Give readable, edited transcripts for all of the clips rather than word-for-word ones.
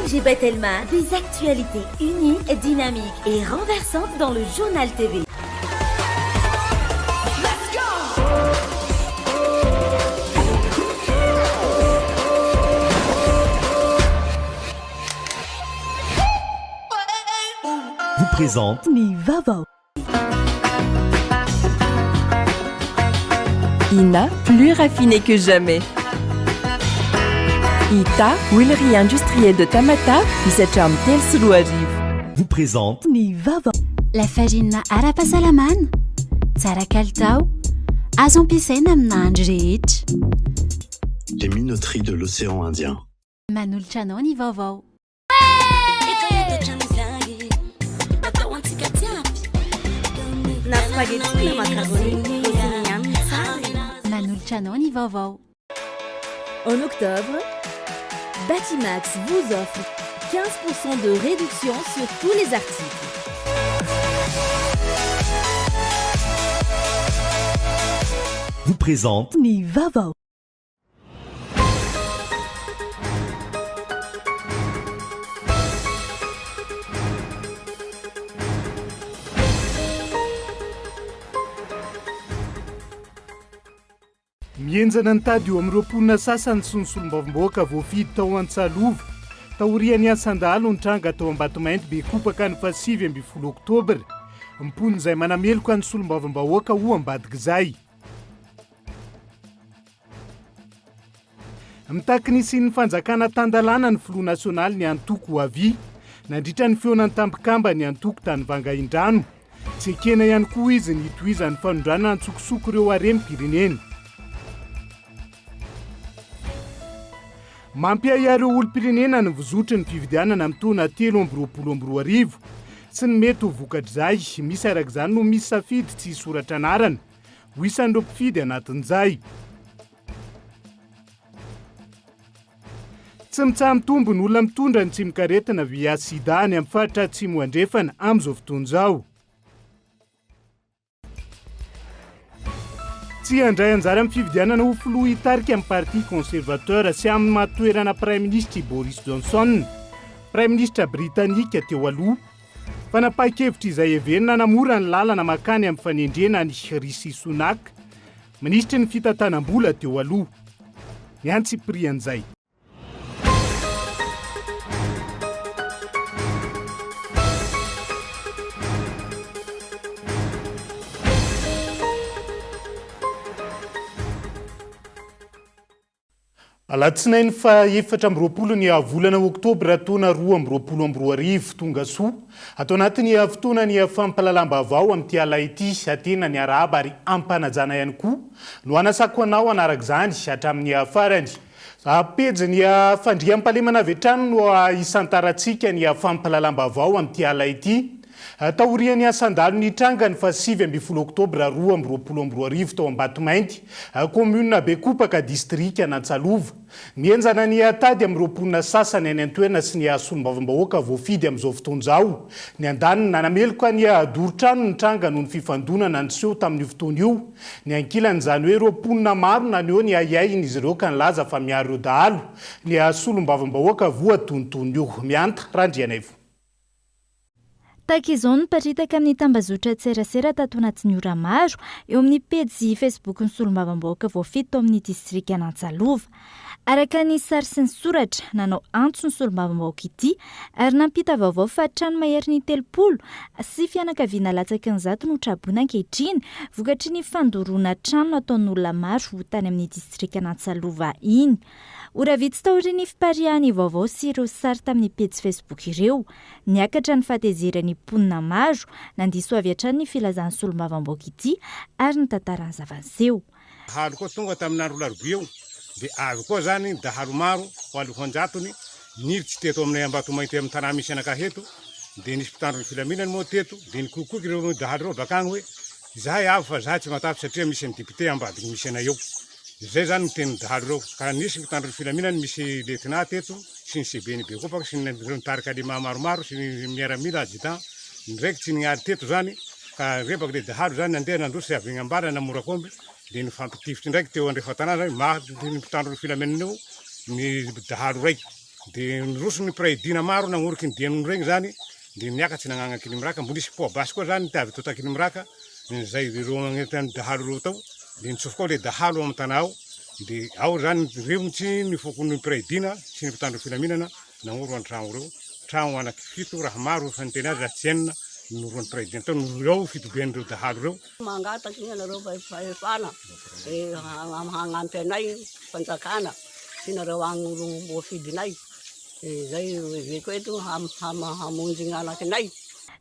Najib Telma, des actualités uniques, dynamiques et renversantes dans le journal TV. Vous présente Nivavo. Ina, plus raffinée que jamais. Ita, huilerie industrielle de Tamata, Isacham Tel Suluajiv. vous présente Nivavo. La fagina ara-pahasalamana, tsara kalitao, azo ampiasaina amina andro rehetra. Les minoteries de l'océan Indien. Manolotra anao ny vaovao. Manolotra anao ny vaovao. En octobre, Batimax vous offre 15% de réduction sur tous les articles. vous présente Nivavo. mienjana ny tady eo amin'ny roapolona sasany sy ny solombavam-bahoaka voafidy tao Antsalova taorian'ny asandalo ny tranga tao Ambatomainty be kopaka ny 7 oktobra mipony izay manameloka ny solombavam-bahoaka ho ambadiky izay mitaky nisian'ny fanjakana tandalana ny filoha nasionaly ny antoko ho avy nandritra ny feonany tambikamba ny antoko tany Vangaindrano tsy ekena ihany koa izy ny hitohizan'ny fanondrana antsokosoko ireo harem-pirenena mampiahiareo olo-pirenena ny vozotry ny fividianana amin'ny taona 2022 sy ny mety ho vokatrizay misy arak'izany no misy safidy tsy soratra anarana ho isan'ireo mpifidy anatin'izay tsy mitsaha-mitombo ny olona mitondra ny tsimikaretina via sida any amin'ny faritra atsimo andrefana amin'izao fotoana izao tsy handray anjara amin'ny fividianana ho filoha hitarika amin'ny parti conservateur sy amin'ny mahatoerana praiminisitra Boris Johnson praiminisitra britanika teo aloha fanapakevitra izay heverina namora ny lalana makany amin'ny fanendrena ny Rishi Sunak ministry ny fitantanam-bola teo aloha ny antsiprian'izay alatsinainy fa 7 ny volana oktobra taona 2022 tonga soa atao anatin'ny fotoana ny fampalalam-baovao amin'ity ala ity atena ny arahaba ary ampanajana ihany koa no anasako anao anarak'izany hatramin'ny farany pejy ny fandriam-pahalemana avy hatrany no isantarantsika ny fampalalam-baovao amin'ity ala ity taorian'ny asandalo ny tranga ny 7 oktobra 2022 tao Ambatomainty commune Bekopaka distrika n'Antsalova mienjana ny tady amin'ny roapolona sasany any an-toerana sy ny solombavam-bahoaka voafidy amin'izao fotoana izao ny andaniny nanameloka ny dorotrano ny tranga noho ny fifandonana niseho tamin'io fotoana io ny ankilan'izany hoe roapolona maro na ny eo ny aiain'izy ireo ka nilaza fa miaro ireo dahalo ny solombavam-bahoaka voatonotony io mianta randrianaivo Tahaka izao no niparitaka amin'ny tambazotra tserasera tato anatin'ny ora maro eo amin'ny pejy Facebook ny solombavam-bahoaka voafidy tao amin'ny distrika n'Antsalova. Araka ny sary sy ny soratra nanao antso ny solombavam-bahoaka ity ary nampita vaovao fa trano mahery ny 30 sy fianakaviana latsaka ny 100 no traboina ankehitriny vokatry ny fandoroana trano nataon'olona maro tany amin'ny distrika n'Antsalova iny. Ora vitsy taorian'ny fipariahany vaovao sy ireo sary tamin'ny pejy Facebook ireo niakatra ny fahatezerany mponina maro nandiso avy hatrany ny filazan'ny solombavam-bahoaka ity ary ny tantarany zava-niseho. Dahalo koa tonga tamin'ny andro larobia eo dia avy koa zany dahalo maro ho alohan-jatony nilitsy teto amin'ny Ambatomainty amin'ny tanà misy anakaheto dia nisy mpitandro ny filaminany moa teto dia nikokoky ireo dahalo ireo bakagny hoe zahay avy fa zahay tsy matavy satria misy ny dipité ambadiky misy anay eo izay zany miteny dahalo ireo ka nisy mpitandro ny filaminany misy letina teto sy ny CBN Bekopaka sy ny tarika lima maromaro sy ny miaramila adjutant ndraiky tsy niary teto zany ka rebaky le dahalo zany nandeha nandrosy avy ambara namora komby dia nifampitifitry ndraiky teo andrefa tanàna maty ny mpitandro ny filamenany eo ny dahalo raiky dia nyroso ny piraidina maro nagnorika ny diany regny zany dia niakatsy nagnana kilimiraka mbo nisy poabasy koa zany ty avy tota kilimiraka zay reo agnetany dahalo reo tao dia nitsofoka ao le dahalo amin'ny tana ao dia ao zany rivotsy ny fokony piraidina sy ny mpitandro filaminana nagoro an-tragno reo tragno anaky fito raha maro fanteny azy raha tsy enina noroan'ny piraidina tao noreo fitoben'ireo dahalo reo mangataky ny anareo fahefana hagnampy anay fanjakana sy nareo agny voafidinay zay veko eto hamonjy ny anaky anay.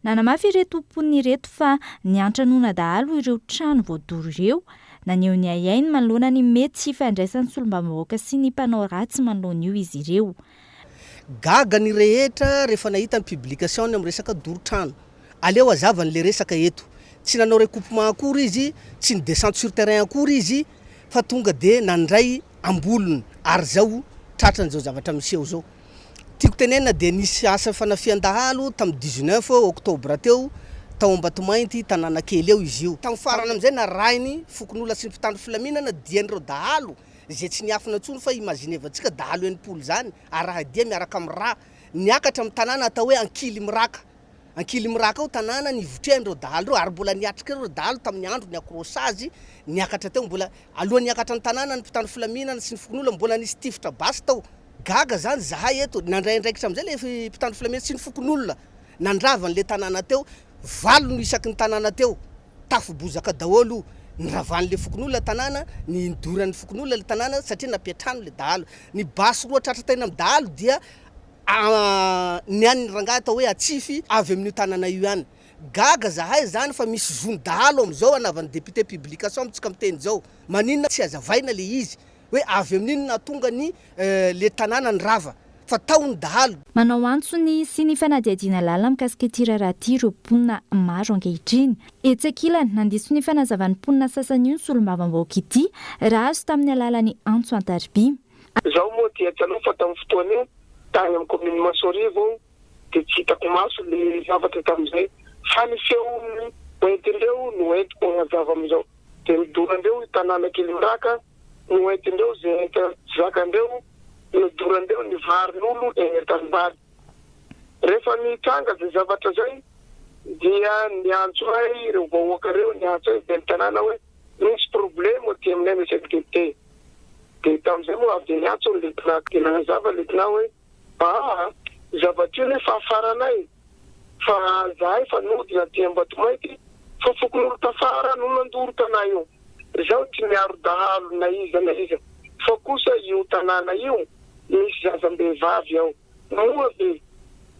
Nanamafy ireto mponiny ireto fa niantranoana dahalo ireo trano voadoro ireo naneho ny ayainy manoloana ny mety tsy ifandraisan'ny solombavambahoaka sy ny mpanao ratsy manoloana io izy ireo. Gaga ny rehetra rehefa nahita ny publication amin'ny resaka doro-trano aleo azavan'le resaka eto tsy nanao recoupement akory izy tsy ny descente sur terrain akory izy fa tonga de nandray ambolony ary zao tratran'izao zavatra miseho zao. Tiako tenena de nisy asa fanafian-dahalo tamin'ny 19 oktobra teo tao Ambatomainty tanàna kely eo izy io. Tamin'ny farany amin'izay narainy fokon'olona sy ny mpitandro filaminana dian'ireo dahalo zay tsy niafina ntsony fa imagine vatsika dahalo enimpolo zany ary raha dia miaraka amin'ny raha niakatra amin'ny tanàna atao hoe Ankilimiraka. Ankilimiraka ao tanàna nivotrehan'ireo dahalo reo ary mbola niatrika ireo dahalo tamin'ny andro ny akrosage niakatra teo mbola aloha niakatra ny tanàna ny mpitandro filaminana sy ny fokon'olona mbola nisy tifitra basy tao. Gaga zany zahay eto nandraindraikitra am'izay le mpitandro filaminana sy ny fokon'olona nandravan'le tanàna teo valo no isaky ny tanàna teo tafo bozaka daholo niravan'le fokon'olona tanàna ny nidoran'ny fokon'olona le tanàna satria napiatrano le dahalo ny basy roa tratratena amin'ny dahalo dia ny an'ny rangahy atao hoe Atsify avy amin'io tanàna io ihany. Gaga zahay zany fa misy zony dahalo am'izao anavan'ny député publication amitsika miteny zao maninona tsy azavaina le izy hoe avy amin'iny natonga ny le tanàna ny rava fa taony dahalo. Manao antsony sy ny fanadihadiana lalina mikasika ity raharaha ireo mponina maro ankehitriny. Etsakilany nandiso ny fanazavan'ny mponina sasany io ny solombavambahoaka ity raha azo tamin'ny alalan'ny antso an-tariby. Zaho moa dia taloha fa tamin'ny fotoana io tany amin'ny commune Masorivo dia tsy hitako maso le zavatra tamin'izay fa ny feony oentindreo no entiko agnazava amin'izao dia midorandreo tanàna Kilimraka no entindreo zay zakandreo nodorandreo ny varin'olo tanimbary. Rehefa nitranga zay zavatra zay dia niantso ay ireo vahoaka reo niantso ay dia ny tanàna hoe misy problème ty aminay misy député. Dia tamin'izay moa avy dia niantso ny letina dia nagnazava letina hoe zavatra io nefa afaranay fa zahay fa nodina ty Ambatomainty fa fokon'olo tafara no nandoro tanà io. Zaho tsy miaro dahalo na iza fa kosa io tanàna io misy zazam-behivavy ao. Moa ve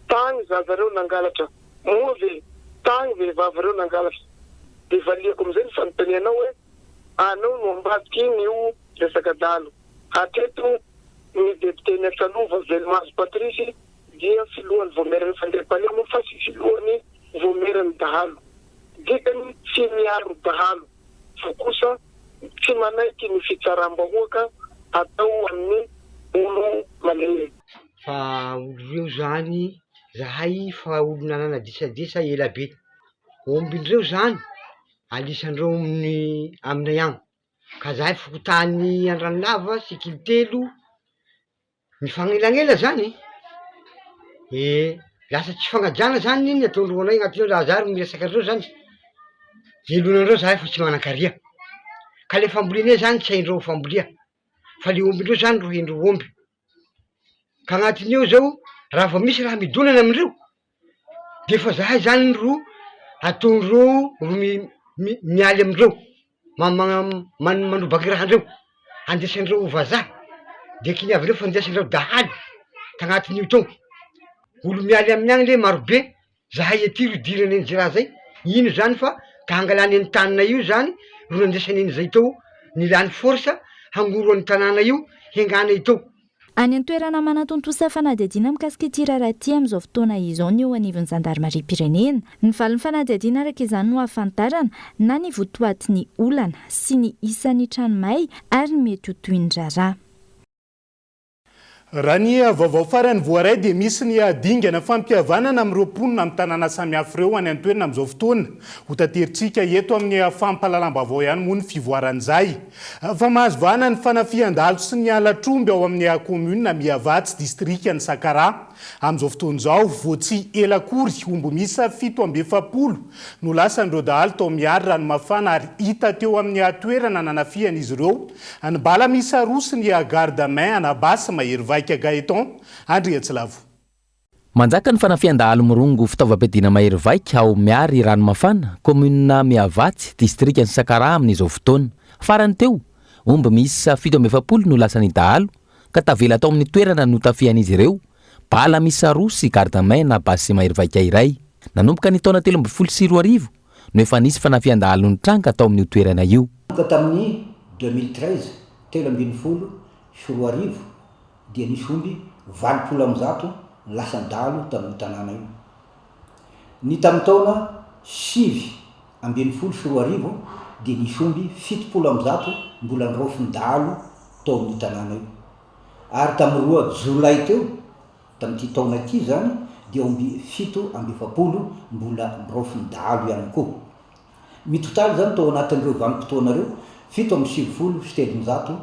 tagny zaza reo nangalatra, moa ve tagny vehivavy reo nangalatra. Dia valiako amin'izay ny fanontanianao hoe anao no ambadiky iny io resaka dahalo. Hatreto ny député Natsalova Velmazo Patrice dia filohan'ny voamerany fandriam-pahalemana fa sy filohan'ny voamerany dahalo. Dikany tsy miaro dahalo fa kosa tsy manaiky ny fitsaram-bahoaka atao amin'ny olo malery. Fa olo reo zany zahay fa olo nanana disadisa ela be. Ombindreo zany alisandreo aminay agny ka zahay fokotany Andranilava sikily 3 mifagnelagnela zany lasa tsy fagnajana zany iny ataondreo anay agnatin'io raha zary miresaka andreo zany elonandreo zahay fa tsy manan-karia ka le fambolia zany tsy haindreo fambolia fa le ombindreo zany ro haindreo omby ka agnatin'io zao raha vao misy raha midonana amindreo de fa zahay zany ro ataondreo mialy amindreo mandobaky raha andreo andesandreo vazaha de kiny avy reo fa andesandreo dahaly tagnatin'io tao olo mialy amin'ny agny le marobe zahay aty ro idirany an'izay raha zay ino zany fa ka hangalany any tanana io zany ro andesany an'izay tao nilany forsa hangoro any tanàna io henganay tao. Any an-toerana manatontosa fanadihadiana mikasika ity raharaha ity amin'izao fotoana izao ny eo anivon'ny Zandarmaria-Pirenena. Ny valin'ny fanadihadiana araka izany no ahafantarana na ny votoatin'ny olana sy ny isan'ny tranomay ary ny mety ho toy ny raharaha. raha ny vaovao farany voaray dia misy ny adingana fampihavanana amin'ny roaponina amin'ny tanàna samihafa ireo any an-toerana amin'izao fotoana ho tateritsika eto amin'ny fampahalalam-baovao ihany moa ny fivoaran'izay fa mahazo vahana ny fanafian-dalo sy ny alatromby ao amin'ny komuna Miavatsy distrika ny Sakara amin'izao fotoana izao voatsy elakory omby misa 770 no lasan'ireo dahalo tao miary ranomafana ary hita teo amin'ny toerana nanafian'izy ireo ny bala misa roa sy ny gardemain anabasy mahery vaika Gaeton Andrea Tsilavo. Manjaka ny fanafian-dahalo mirongo fitaovam-piadiana mahery vaika ao miary ranomafana komuna Miavatsy distrika ny Sakara amin'izao fotoana farany teo omby misa 770 no lasan'ny dahalo ka tavela tao amin'ny toerana no tafian'izy ireo bala misa roa sy gardemain anabasy mahery vaika iray nanomboka ny taona 2014 no efa nisy fanafian-dahalo nitranga tao amin'ny toerana io. Tamin'ny 2013 13 dia nisy omby 20% lasan-dahalo tamin'ny tanàna io. Ny tamin'ny taona 7 dia nisy omby 70% mbola nirofon-dahalo tao amin'ny tanàna io. Ary tamin'ny 2 Jolay teo tamin'ity taona ity zany dia omby 7 mbola nirofon-dahalo ihany koa. Mitotaly zany tao anatin'ireo vanim-potoana ireo 770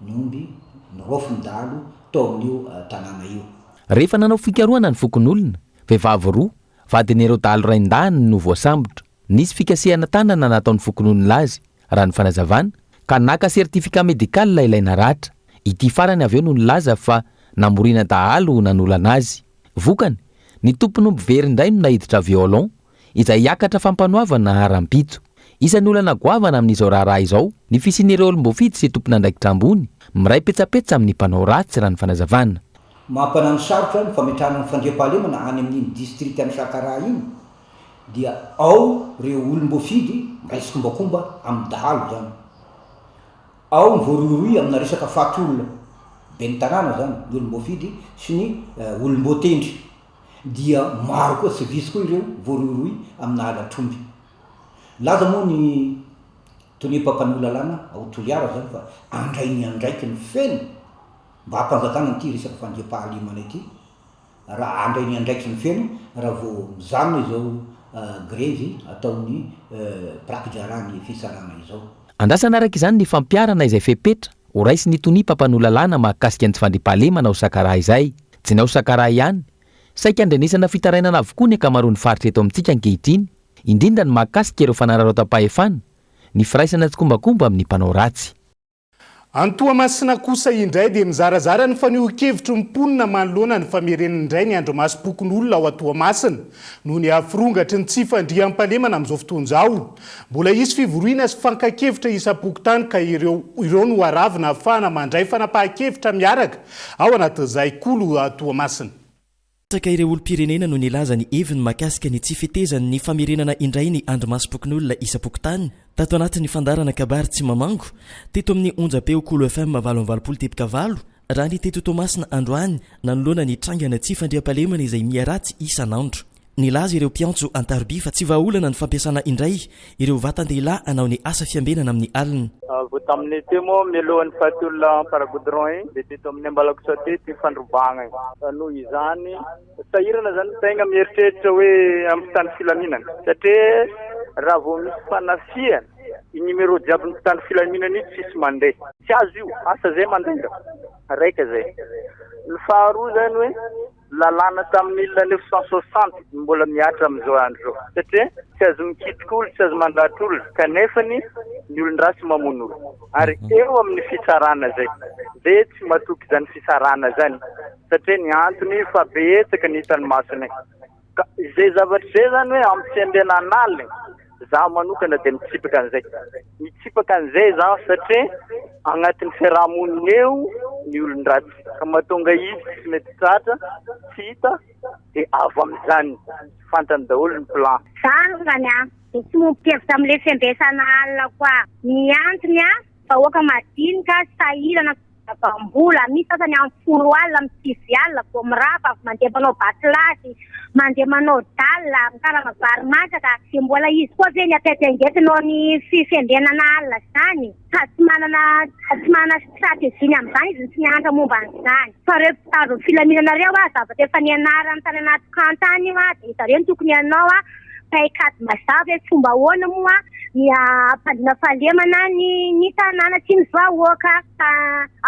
ny omby nirofon-dahalo tao amin'io tanàna io. Rehefa nanao fikarohana ny fokon'olona vehivavy roa vadin'ireo dahalo raindany no voasambotra nisy fikasehana tanana nataon'ny fokon'olona lazy raha ny fanazavana ka naka sertifika medikala ilaina ratra ity farany avy eo no nilaza fa namorina dahalo nanolana azy vokany ny tompon'omby very indray no nahiditra violon izay hiakatra fampanoavana haram-pito isan'ny olana goavana amin'izao raharaha izao ny fisian'ireo olom-boafidy sy tompon'andraikitra ambony miray petsapetsa amin'ny mpanao ratsy raha ny fanazavana. Mampanano sarotra ny fametrahana ny fandriam-pahalemana any amin'ny distrika ny Sakara iny dia ao reo olom-boafidy miraisy kombakomba amin'ny dahalo zany. Ao ny voaroiroy amina resaka fatolona be ny tanàna zany ny olom-boafidy sy ny olom-botendry dia maro koa sy visy koa ireo voaroiroy amina alatromby. Laza moa ny tonem-pampanolo-lalàna ao Toliara zany fa andrainy andraiky ny feno mba hampanjakana ity resaka fandriam-pahalemana ity raha andrainy andraiky ny feno raha vao mijanona izao grevy ataon'ny prakijarany fisarana izao. Andrasana araka izany ny fampiarana izay fepetra ho raisy ny tonim-pampanolo-lalàna mahakasika ny fandriam-pahalemana ao Sakara izay tsy ny ao Sakara ihany saika andrenesana fitarainana avokoa ny akamaroan'ny faritra eto amintsika ankehitriny indrindra ny mahakasika ireo fanararaotam-pahefana ny firaisana tsy kombakomba amin'ny mpanao ratsy. Antoamasina kosa indray dia mizarazara ny faneho-kevitro mimponina manoloana ny famerenana indray ny andro masom-pokon'olona ao Antoamasina noho ny afirongatry ny tsy fandriam-pahalemana amin'izao fotoana izao. Mbola hisy fivoriana sy fankakevitra isam-pokotany ka ireo no aravina ahafahana mandray fanapahan-kevitra miaraka ao anatin'izay kolo Antoamasina. Saka ireo olom-pirenena no nilaza ny heviny mahakasika ny tsy fitezany ny famerenana indray ny andro masom-pokon'olona isam-pokotany tato anatin'ny fandarana kabary tsy mamango teto amin'ny onjapeo Kolo FM 720 raha ny teto Tomasina androany nanoloana ny trangana tsy fandriam-pahalemana izay miaratsy isan'andro. Nilaza ireo mpiantso Antaroby fa tsy vahaolana ny fampiasana indray ireo vatan-dehilahy hanao ny asa fiambenana amin'ny alina. Vao tamin'ny teo moa mialohan'ny fatolona paragodron iny dia teto amin'ny Ambalakosaty ty fandrovagna noho izany sahirana zany tegna mieritreritra hoe amin'ny tany filaminana satria raha vao misy fanafiana i numéro jiaby ny tany filaminana io tsisy mandeha tsy azo io asa zay mandeha raika zay. Ny faharoa zany hoe lalàna tamin'ny 1960 mbola miatra amin'izao andro zao satria tsy azo mikitika olo tsy azo mandatra olo kanefany ny olon-drasy mamono olo ary eo amin'ny fisarana zay tsy matoky zany fisarana zany satria ny antony fa betsaka ny hitany masony ka izay zavatra zay zany hoe ampitsembena analina za manokana dia mitsipaka an'izay za satria agnatin'ny fiarahamonina eo ny olon-dratsy ka mahatonga izy tsy mety tratra tsy hita dia avy amin'izany fantany daholo ny plan. Zany dia tsy mompikevitra amin'ilay fiambesana alina koa ny antony vahoaka madinika sahirana bambola misy sasany amin'ny 10 alina amin'ny 6 alina vao mirapa mandeha manao basilasy mandeha manao dalina mikaramavary masaka dia mbola izy koa ve ny ataitaingetinao ny fifendrenana alina zany sady tsy manana stratégie amin'izany izy tsy mianatra momba an'izany fa reo mpitandro ny filaminana reo zavatra efa nianarany tany anaty kantany io dia zareo ny tokony ianao paikady mazava hoe fomba ahoana moa ny ampandina fahalemana ny tanàna tsy ny vahoaka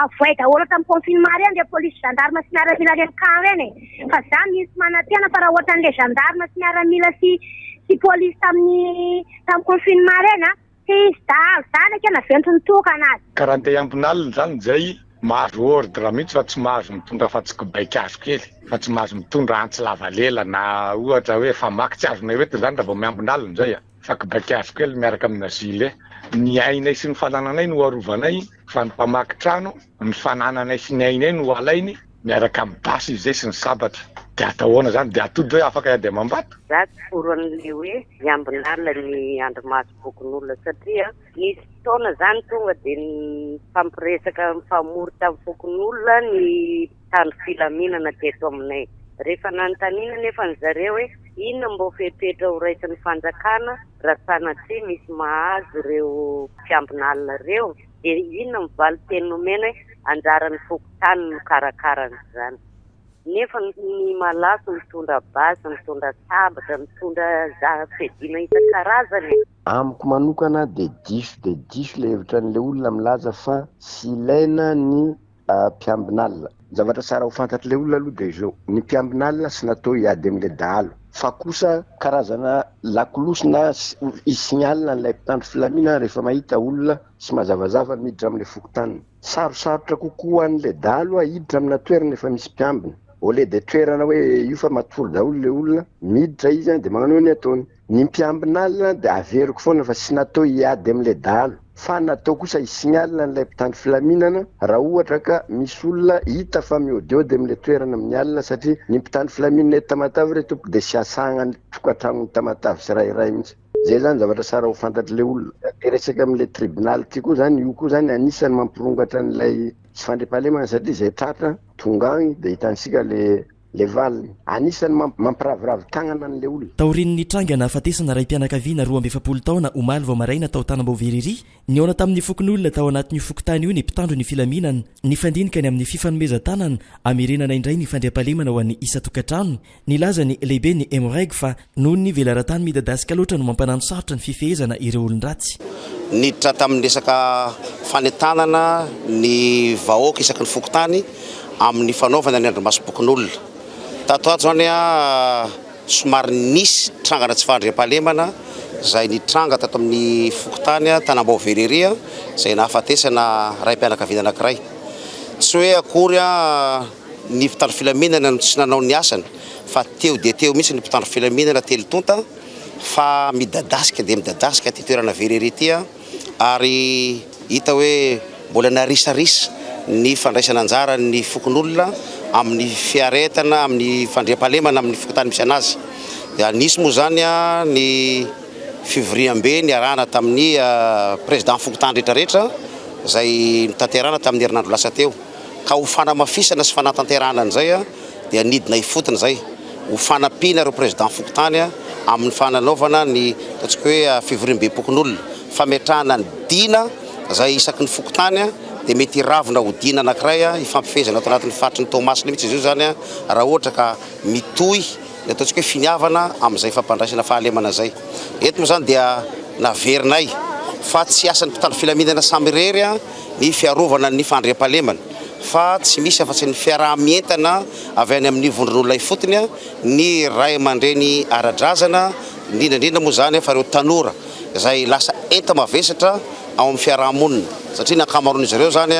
avoay daholo tamin'ny confinement reny le polisy gendarme sy miaramila reny kan reny fa za misy manantena fa raha ohatran'le gendarme sy miaramila sy polisy tamin'ny confinement reny tsy izy dahalo zany akena ventro ny tokana azy karaha andeha ambonalina zany zay mahazo ordre mihitsy fa tsy mahazo mitondra fatsikobaika azo kely fa tsy mahazo mitondra antsy lavalela na ohatra hoe famaky tsy azonay reto zany raha vao miambonalina zay fa kibaika azo kely miaraka amina zile ny ainay sy ny fanananay no arovanay fa ny mpamaky trano ny fanananay sy ny ainay no alainy miaraka amin'ny basy izy zay sy ny sabatra dia atahoana zany dia atody hoe afaka iady amam-bato za tsy foron'le hoe miambonalina ny andromaso bokon'olona satria nisy fotoana zany tonga dia ny fampiresaka mifamory tamin'ny fokon'olona ny tany filaminana teto aminay rehefa nanontaniana nefa ny zareo hoe inona mbo fepetra ho raisin'ny fanjakana raha sanatsy misy mahazo ireo mpiambonalina reo dia inona mivaly teny nomena hoe anjaran'ny fokotany no karakarana zany nefa ny malaso mitondra basy mitondra sabatra mitondra fedina isan-karazany amiko manokana dia diso le hevitra n'le olona milaza fa sy ilaina ny mpiambinalina zavatra tsara ho fantatry le olona aloha dia izao ny mpiambinalina sy natao hiady amin'le dahalo fa kosa karazana lakolosina isignalina n'ilay mpitandro filaminana rehefa mahita olona sy mazavazava miditra amin'le fokotaniny sarosarotra kokoa an'le dahalo hiditra amina toerana efa misy mpiambina au lieu de toerana hoe io fa matory daholo le olona miditra izy dia magnano ny ataony ny mpiambinalina dia averiko foana fa sy natao hiady amin'le dahalo fa natao kosa isignalina n'ilay mpitandro filaminana raha ohatra ka misy olona hita fa miodiody amin'le toerana amin'ny alina satria ny mpitandro filaminana eto Tamatavy reto tompo dia sy asagna ny tokantrano ny Tamatavy sy rairay mihitsy zay zany zavatra tsara ho fantatry le olona resaka amin'le tribunal ty koa zany io koa zany anisany mampirongatra n'ilay tsy fandriampahalemana satria zay tratra tonga agny dia hitansika le valiny anisany mampiraviravy tagnana an'le olona taorian'ny trangana afatesana ray mpianakaviana 12 taona omaly vao maraina tao Tanambao-Veriry ny aona tamin'ny fokon'olona tao anatin'ny fokotany io ny mpitandro ny filaminana ny fandinika ny amin'ny fifanomezan-tanana amerenana indray ny fandriampahalemana ho an'ny isa-tokantrano ny laza ny lehibe ny hémorrague fa noho ny velaran-tany midadasika loatra no mampanano sarotra ny fifehezana ireo olon-dratsy niditra tamin'ny resaka fanentanana ny vahoaka isaky ny fokotany amin'ny fanaovana ny andromaso bokon'olona tato ato zany somary nisy trangana tsy fandriampahalemana zay nitranga tato amin'ny fokotany Tanambao-Veriry zay nahafatesana ray mpianakaviana anankiray tsy hoe akory ny mpitandro filaminana tsy nanao ny asany fa teo dia teo mihitsy ny mpitandro filaminana telo tonta fa midadasika dia midadasika ty toerana Veriry ty ary hita hoe mbola narisarisa ny fandraisana anjara ny fokon'olona amin'ny fiaretana amin'ny fandriampahalemana amin'ny fokotany misy anazy dia nisy moa zany ny fivoriam-be ny arana tamin'ny président fokotany rehetrarehetra zay nitanterana tamin'ny herinandro lasa teo ka ho fanamafisana sy fanatanterana an'izay dia nidina ifotony zay ho fanampiana reo président fokotany amin'ny fananaovana ny ataontsika hoe fivoriam-be pokon'olona fametrahana ny dina zay isaky ny fokotany dia mety ravina ho dina anankiray ifampifezana ato anatin'ny faritry ny Tomasina mihitsy izy io zany raha ohatra ka mitohy dia ataontsika hoe finiavana amin'izay fampandraisana fahalemana zay eto moa zany dia naverinay fa tsy asan'ny mpitandro filaminana samy irery ny fiarovana ny fandriampahalemana fa tsy misy afa-tsy ny fiaraha-mientana avy any amin'ny vondron'olona ifotony ny ray aman-dreny ara-drazana indrindrandrindra moa zany fa reo tanora zay lasa enta mavesatra ao amin'ny fiaraha-monina satria ny ankamaroan'izy ireo zany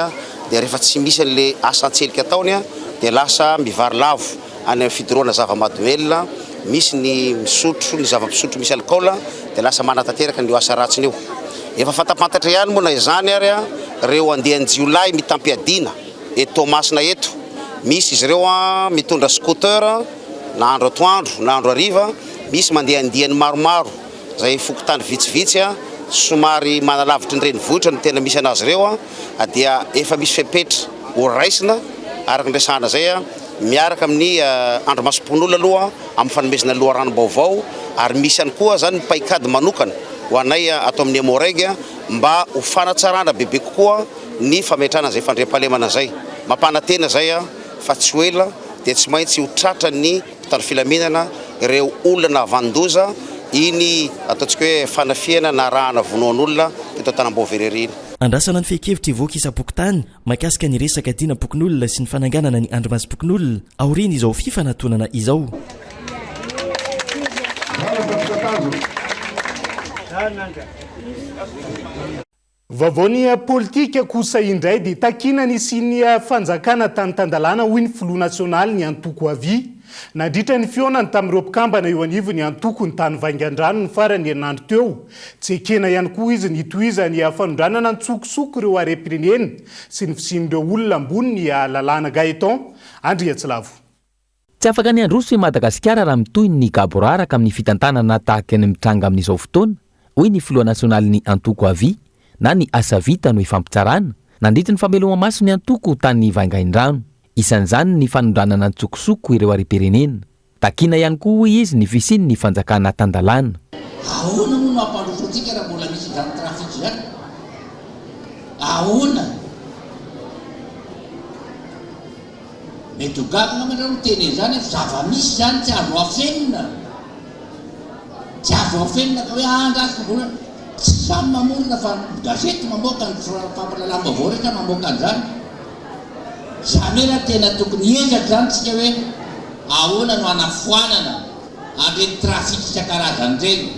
dia rehefa tsy misy an'le asan-tselika ataony dia lasa mivary lavo any amin'ny fidoroana zava-mahadomelina misy ny misotro ny zava-pisotro misy alcool dia lasa manatanteraka ny asa ratsiny io efa fantapantatra ihany moa na izany ary reo andehan'ny jiolay mitampiadina eto Tomasina eto misy izy ireo mitondra scooter na andro atoandro na andro hariva misy mandeha andiany maromaro zay fokotany vitsivitsy somary manalavitry ny renivohitra no tena misy anazy ireo dia efa misy fepetra ho raisina araka ndresana zay miaraka amin'ny andromasom-pokon'olona aloha amin'ny fanomezana loharanom-baovao ary misy ihany koa zany paikady manokana ho anay ato amin'ny Moreg mba ho fanatsarana bebe kokoa ny fametrahana zay fandriam-pahalemana zay mampanantena zay fa tsy hoela dia tsy maintsy ho tratra ny mpitandro filaminana ireo olona vandoza iny ataontsika hoe fanafiana na rahana vonoan'olona teto Antanambaovererina. Andrasana ny fehikevitra ivoaka isa-pokotany makasika ny resaka dinam-pokon'olona sy ny fananganana ny andromasom-pokon'olona aoriana izao fifanantonana izao. Vavaony politika kosa indray dia takina ny siny fanjakana tany Tandalana hoy ny filoha nasionaly ny antoko avy nandritra ny fionany tamin'ireo mpikambana eo anivo ny antoko ny tany Vaingandrano ny farany herinandro teo tsy ekena ihany koa izy nitohizany fanondranana ny tsokosoko ireo harem-pirenena sy ny fisin'ireo olona ambony ny lalàna Gaëtan Andriatsilavo. Tsy afaka ny androso i Madagasikara raha mitohy ny gaboraraka amin'ny fitantanana tahaka ny mitranga amin'izao fotoana hoy ny filoha nasionaly ny antoko avy na ny asa vita no ifampitsarana nandritra ny fameloma maso ny antoko tany Vaingandrano. Isan'izany ny fanondranana ny tsokosoko ireo harem-pirenena. Takina ihany koa hoy izy ny fisiny ny fanjakana Tandalana. Ahoana moa no ampandroso antsika raha mbola misy izany trafika zany? Ahoana? Mety ho gaga namanao no teny zany zava-misy zany tsy azo afenina. Tsy azo afenina ka hoe andrasiko mbola tsy samy mamorona fa gazety mamoaka ny fampalalam-baovao rehetra mamoaka an'izany. Zany raha tena tokony ezaka zany tsika hoe ahoana no anafoanana an'ireny trafika isan-karazany ireny.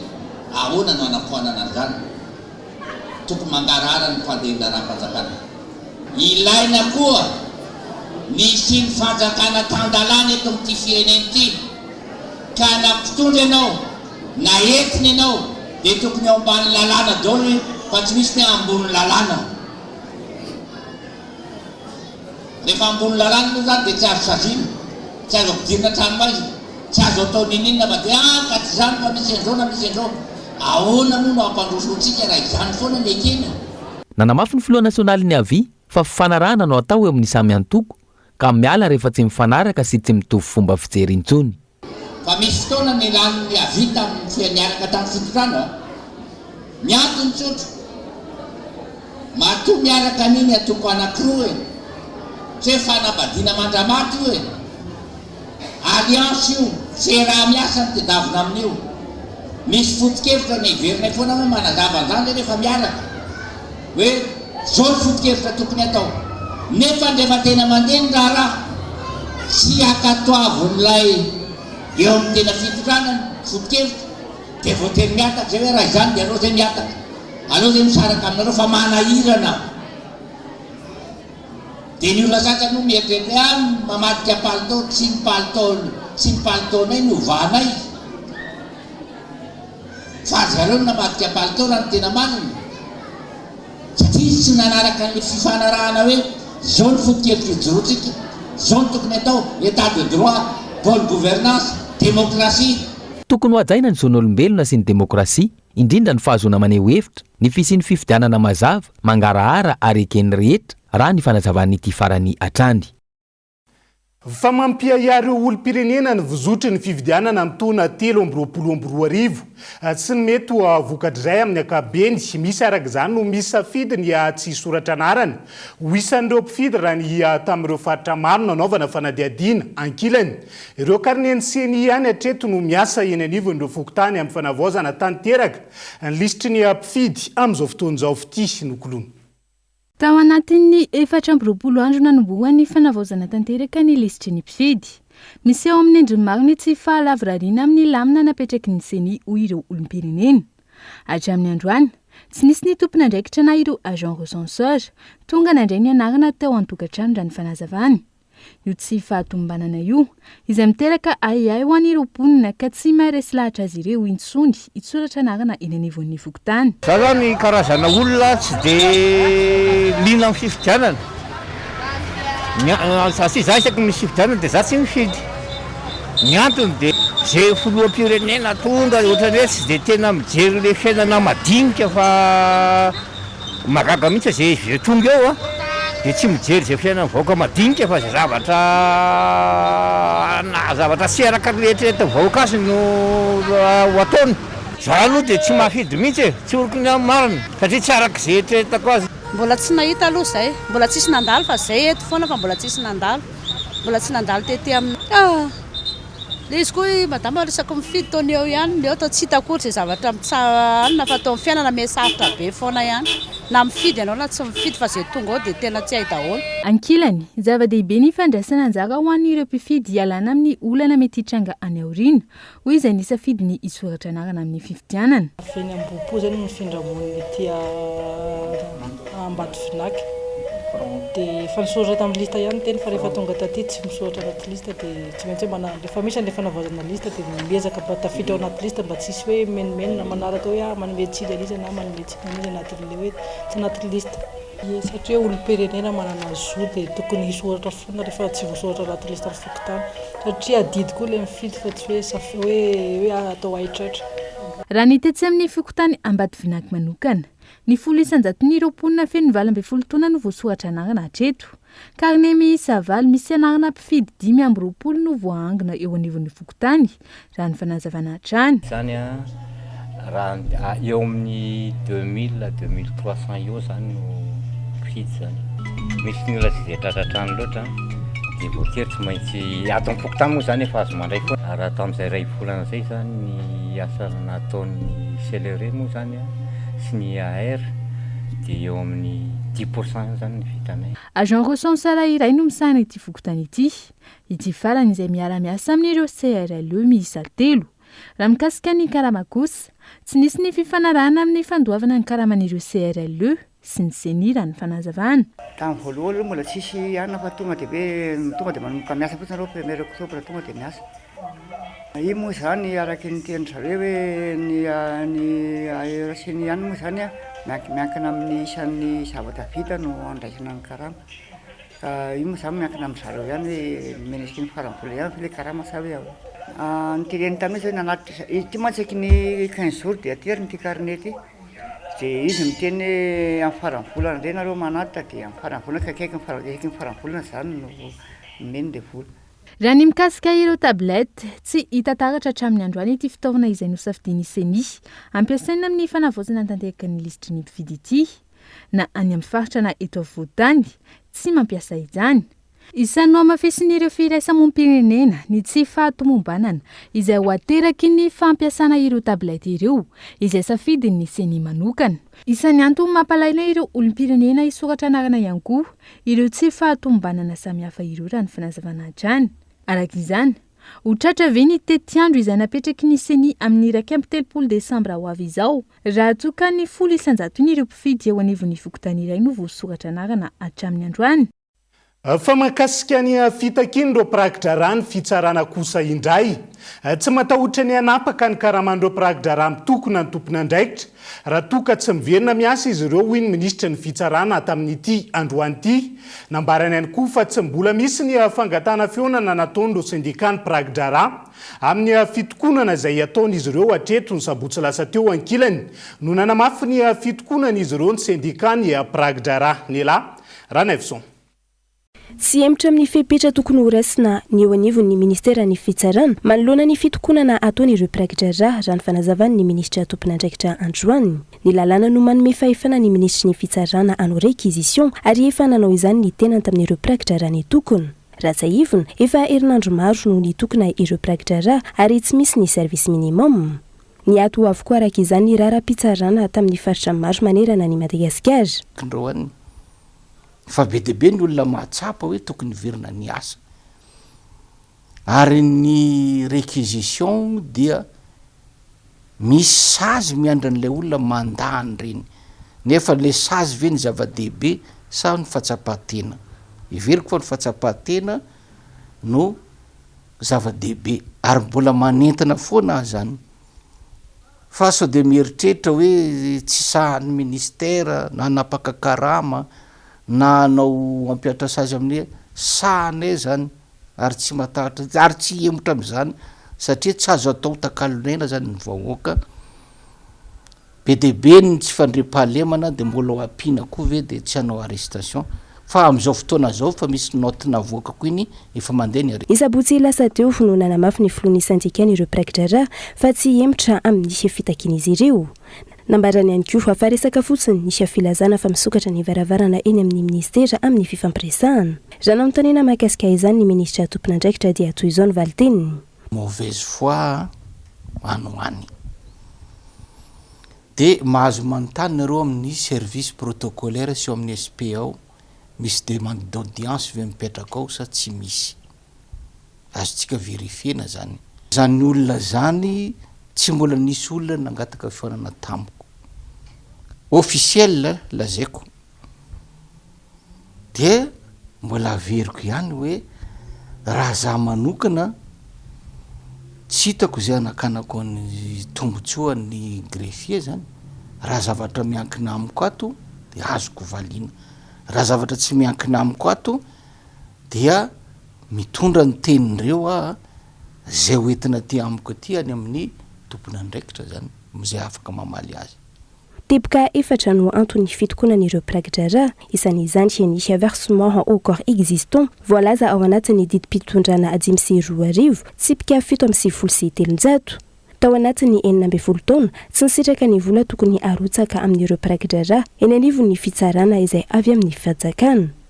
Ahoana no anafoanana an'izany? Tokony mangarara ny fandehanana raha-mpanjakana. Ilaina koa nisy ny fanjakana Tandalana eto amin'ity firenena ity ka nampitondra ianao na entina ianao dia tokony ao ambany lalàna daholo fa tsy misy ny ambony lalàna. Rehefa ambony lalàna moa zany dia tsy azo sazina, tsy azo ampidirina tranomazy, tsy azo atao nininona fa dia ka tsy zany fa misy an'izao na misy an'izao. Ahoana moa no ampandrosoantsika raha izany foana ny ekena. Nanamafy ny filoha nasionaly ny avy fa fifanarahana no atao eo amin'ny samy antoko ka miala rehefa tsy mifanaraka sy tsy mitovy fomba fijery intsony. Fa misy fotoana ny lan'ny avita amin'ny fianiaraka tamin'ny fitotrano miantony tsotro matoa miaraka an'iny atoko anankiroa e tsy hoe fanambadiana mandramata io e alliance io fiaraha-miasa ny tedavina amin'io misy foto-kevitra ny iverina foana hoe manazava an'izany rehefa miaraka hoe zao ny foto-kevitra tokony atao nefa ndefa tena mandeha ny raha tsy akatoavon'ilay eo amin'ny tena fitotranany foto-kevitra dia voatery miataka zay hoe raha izany dia aleo zay miataka aleo zay misaraka aminareo fa manahirana dia ny olona sasany no mieritreritra mamadika palitao tsy ny palitaonay no vanay fa zareo no namadika palitao raha ny tena marina satria tsy nanaraka ny fifanarahana hoe zao ny foto-kevitra ijorotsika zao ny tokony atao état de droit bonne gouvernance démocratie. Tokony ho hajaina ny zon'olombelona sy ny demokrasia indrindra ny fahazoana maneho hevitra ny fisian'ny fifidianana mazava mangarahara ary eken'ny rehetra raha ny fanazavan'ity farany atrany. Fa mampiaiary olom-pirenena ny vozotry ny fifidianana amin'ny taona 2024 tsy ny mety ho vokatrizay amin'ny ankabeny misy araka izany no misy safidy ny tsy soratra anarany ho isan'ireo mpifidy raha ny tamin'ireo faritra maro nanaovana fanadihadiana ankilany ireo karneny seni ihany hatreto no miasa eny anivon'ireo fokotany amin'ny fanavaozana tanteraka ny lisitry ny mpifidy amin'izao fotoan'izao fity nokolony. Tao anatin'ny 420 andro nanombohan'ny fanavaozana tanteraka ny lisitry ny mpifidy. Misy eo amin'ny endrimariny tsy fahalavrariana amin'ny lamina napetraky ny seni ho ireo olom-pirenena. Hatramin'ny androany, tsy nisy ny tompona andraikitra na ireo agent recenseur tonga nandray ny anarana tao an-tokantrano raha ny fanazavany. Io tsy fahatombanana io izay miteraka ahiahy ho an'ireo mponina ka tsy maharesy lahatra azy ireo intsony hitsoratra anarana eny anivon'ny fokotany. Za zany karazana olona tsy dia liana amin'ny fifidianana. Satria za isaky misy fifidianana dia za tsy mifidy. Ny antony dia zay filoham-pirenena tonga ohatrany hoe tsy dia tena mijery le fiainana madinika fa magaga mihitsy zay tonga eo de tsy mijery zay fiainana vahoaka madinika fa zay zavatra sy araka rehetrareta vahoaka azy no ho ataony za aloha de tsy mahafidy mihitsy e tsy orokony amin'ny marina satria tsy araka zay eritreretako azy. Mbola tsy nahita aloha zay, mbola tsisy nandalo fa zay eto foana fa mbola tsisy nandalo, mbola tsy nandalo tety amin'ny le izy koa madama resaky mifidy taony eo ihany le atao tsy hitakory zay zavatra mitsanona fa atao fiainana misarotra be foana ihany na mifidy ianao na tsy mifidy fa zay tonga ao de tena tsy hay daholo. Ankilany zava-dehibe ny fandraisana anjara ho an'ireo mpifidy ialana amin'ny olana mety hitranga any aoriana hoy izay nisafidy ny isoratra anarana amin'ny fifidianana. Feny ambopo zany mifindra moniny ty Ambatofinaka de fa nisoratra tamin'ny lista ihany teny fa rehefa tonga taty tsy misoratra anaty lista de tsy maintsy rehefa misy an'le fanavaozana lista de miezaka mba tafiditra ao anaty lista mba tsisy hoe menimeny na manaraka hoe manome tsily lista na manome tsily izy anatin'le hoe tsy anaty lista. Satria olom-pirenena manana zo de tokony hisoratra foana rehefa tsy voasoratra anaty lista ny fokotany satria adidy koa le mifidy fa tsy hoe atao aitratra. Raha ny tetsy amin'ny fokotany Ambatofinaka manokana ny 120 feno 20 taona no voasoratra anarana hatreto ka ny miisa 9 misy anarana mpifidy 520 no voaangona eo anivon'ny fokotany raha ny fanazavana hatrany. Zany raha eo amin'ny 2000 2300 eo zany no mpifidy zany. Misy ny olona tsy dia tratratrany loatra dia voatery tsy maintsy ato amin'ny fokotany moa zany efa azo mandray foana. Raha tamin'izay ray volana zay zany ny asa nataon'ny CLR moa zany sy ny AR dia eo amin'ny 10% zany ny vitanay. Agent recenseur iray no misahana ity fokotany ity farany izay miara-miasa amin'ireo CRLE miisa 3. Raha mikasika ny karama kosa tsy nisy ny fifanarahana amin'ny fandoavana ny karaman'ireo CRLE sy ny CENI raha ny fanazavana. Tamin'ny voalohany mbola tsisy anona fa tonga dia manomboka miasa fotsiny reo 1er octobre tonga dia miasa. Io moa zany araky ny teny zareo hoe ny ARCN ihany moa zany miankina amin'ny isan'ny zavatra vita no andraisana ny karama. Io moa zany miankina amin'ny zareo ihany hoe menisika ny farany vola ihany le karama sa hoe ao. Ny teneny tamin'izy hoe nanaty ity mantsaiky ny 15 jours dia ateriny ity carnet ity. Dia izy miteny hoe amin'ny farany volana indray nareo manatitra dia amin'ny farany volana kaikaiky ny farany volana zany no meny le vola. Raha ny mikasika ireo tablety tsy hita taratra hatramin'ny androany ity fitaovana izay nosafidian'ny CENI ampiasaina amin'ny fanavaozana tanteraka ny lisitry ny mpifidy ity na any amin'ny faritra na eto afovoantany tsy mampiasa izany. Isan'ny hamafesin'ireo firaisamom-pirenena ny tsy fahatomombanana izay ho ateraky ny fampiasana ireo tablety ireo izay safidin'ny CENI manokana. Isan'ny antony mampalaina ireo olom-pirenena hisoratra anarana ihany koa ireo tsy fahatomombanana samihafa ireo raha ny fanazavana hatrany. Araka izany, ho tratra ve ny tetiandro izay napetraky ny CENI amin'ny 1 Desambra ho avy izao raha toka ny 100 ireo mpifidy eo anivon'ny fokotany iray no voasoratra anarana hatramin'ny androany. Fa makasika ny fitakiny prakitra rano fitsarana kosa indray. Tsy matahotra ny anapaka ny karamandreo prakitra rano tokona ny tompona andraikitra raha toka tsy miverina miasa izy ireo hoy ny minisitra ny fitsarana tamin'ity androany ity. Nambarany ihany koa fa tsy mbola misy ny fangatana fionana nataon'ireo sindikany prakitra rano amin'ny fitokonana izay ataon'izy ireo hatreto ny sabotsy lasa teo ankilany no nanamafy ny fitokonana izy ireo ny sindikany prakitra rano ny la Ranevson. Tsy emitra amin'ny fepetra tokony ho raisina ny eo anivon'ny ministera ny fitsarana manoloana ny fitokonana ataon'ireo prakitra raha ny fanazavany ny ministra tompon'andraikitra androany. Ny lalàna no manome fahefana ny ministry ny fitsarana hanao réquisition ary efa nanao izany ny tenany tamin'ireo prakitra raha ny tokony. Ratsaivona efa herinandro maro no nitokona ireo prakitra raha ary tsy misy ny service minimum. Ny ato avokoa araka izany ny raharaham-pitsarana tamin'ny faritra maro manerana ny Madagasikara. Fa be dia be ny olona mahatsapa hoe tokony verina ny asa ary ny réquisition dia misy sazy miandran'ilay olona mandany reny nefa le sazy ve ny zava-dehibe sa ny fahatsapatena iveriko fa ny fahatsapatena no zava-dehibe ary mbola manentana foana zany fa sao de mieritreritra hoe tsy sahan'ny ministera na napaka karama na anao ampiatra sazy amin'ny sahanay zany ary tsy matahatra ary tsy emotra amin'izany satria tsy azo atao takalonena zany ny vahoaka be dia be ny tsy fandriam-pahalemana dia mbola ho ampiana koa ve dia tsy hanao arrestation fa am'izao fotoana zao fa misy notina voakako iny efa mandeha ny isabotsy lasa teo finoana mafy ny filonisandika ireo prakidrara fa tsy emitra amin'nisy fitakina izy ireo nambarany ihany koa fa faresaka fotsiny nisy filazana fa misokatra ny varavarana eny amin'ny ministera amin'ny fifampiresahana raha nanotanena mahakasika izany ny ministra tompona andraikitra dia toy izao ny valiteniny mauvaise foi anoany de mahazo manontany nareo amin'ny service protocolaire sy eo amin'ny SP ao misy demande d'audience ve mipetraka ao sa tsy misy azotsika verifiena zany zany olona zany tsy mbola nisy olona nangataka fifanana tamiko officiel lazaiko de mbola averiko ihany hoe raha za manokana tsy hitako zay anakanako ny tombotsoa ny greffier zany raha zavatra miankina amiko ato de azoko valiana raha zavatra tsy miankina amiko ato dia mitondra ny tenin'ireo a zay hoentina ty amiko ty any amin'ny tompona andraikitra zany mizay afaka mamaly azy teboka efatra no antony fitokonan'ireo prakidrara isan'izany nisy versement au corps existant voalaza ao anatin'ny didim-pitondrana 5 tsipika 7 tao anatin'ny 9 taona tsy nisitraka ny vola tokony arotsaka amin'ireo prakidrara eny anivon'ny fitsarana izay avy amin'ny fanjakana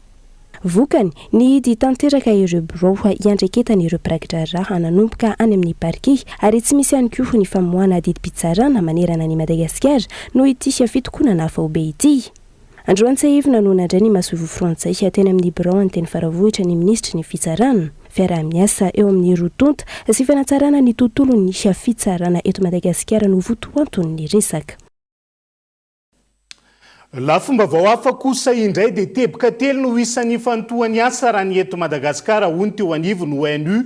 vokany nihidy tanteraka ireo birao iandreketan'ireo prakidrara hananomboka any amin'ny parquet ary tsy misy ihany koa ny famoahana didim-pitsarana manerana ny Madagasikara no itisy fitokonana faobe ity androan-tsahivina no nandray ny masovo frantsay teny amin'ny birao anteny faravohitra ny ministra ny fitsarana fiara-miasa eo amin'ny rotonta sy fanatsarana ny tontolo ny fitsarana eto Madagasikara no votoanton'ny resaka la fomba vao hafa kosa indray dia teboka telo no isan'ny fantohany asa raha ny eto Madagasikara hony teo anivo no ONU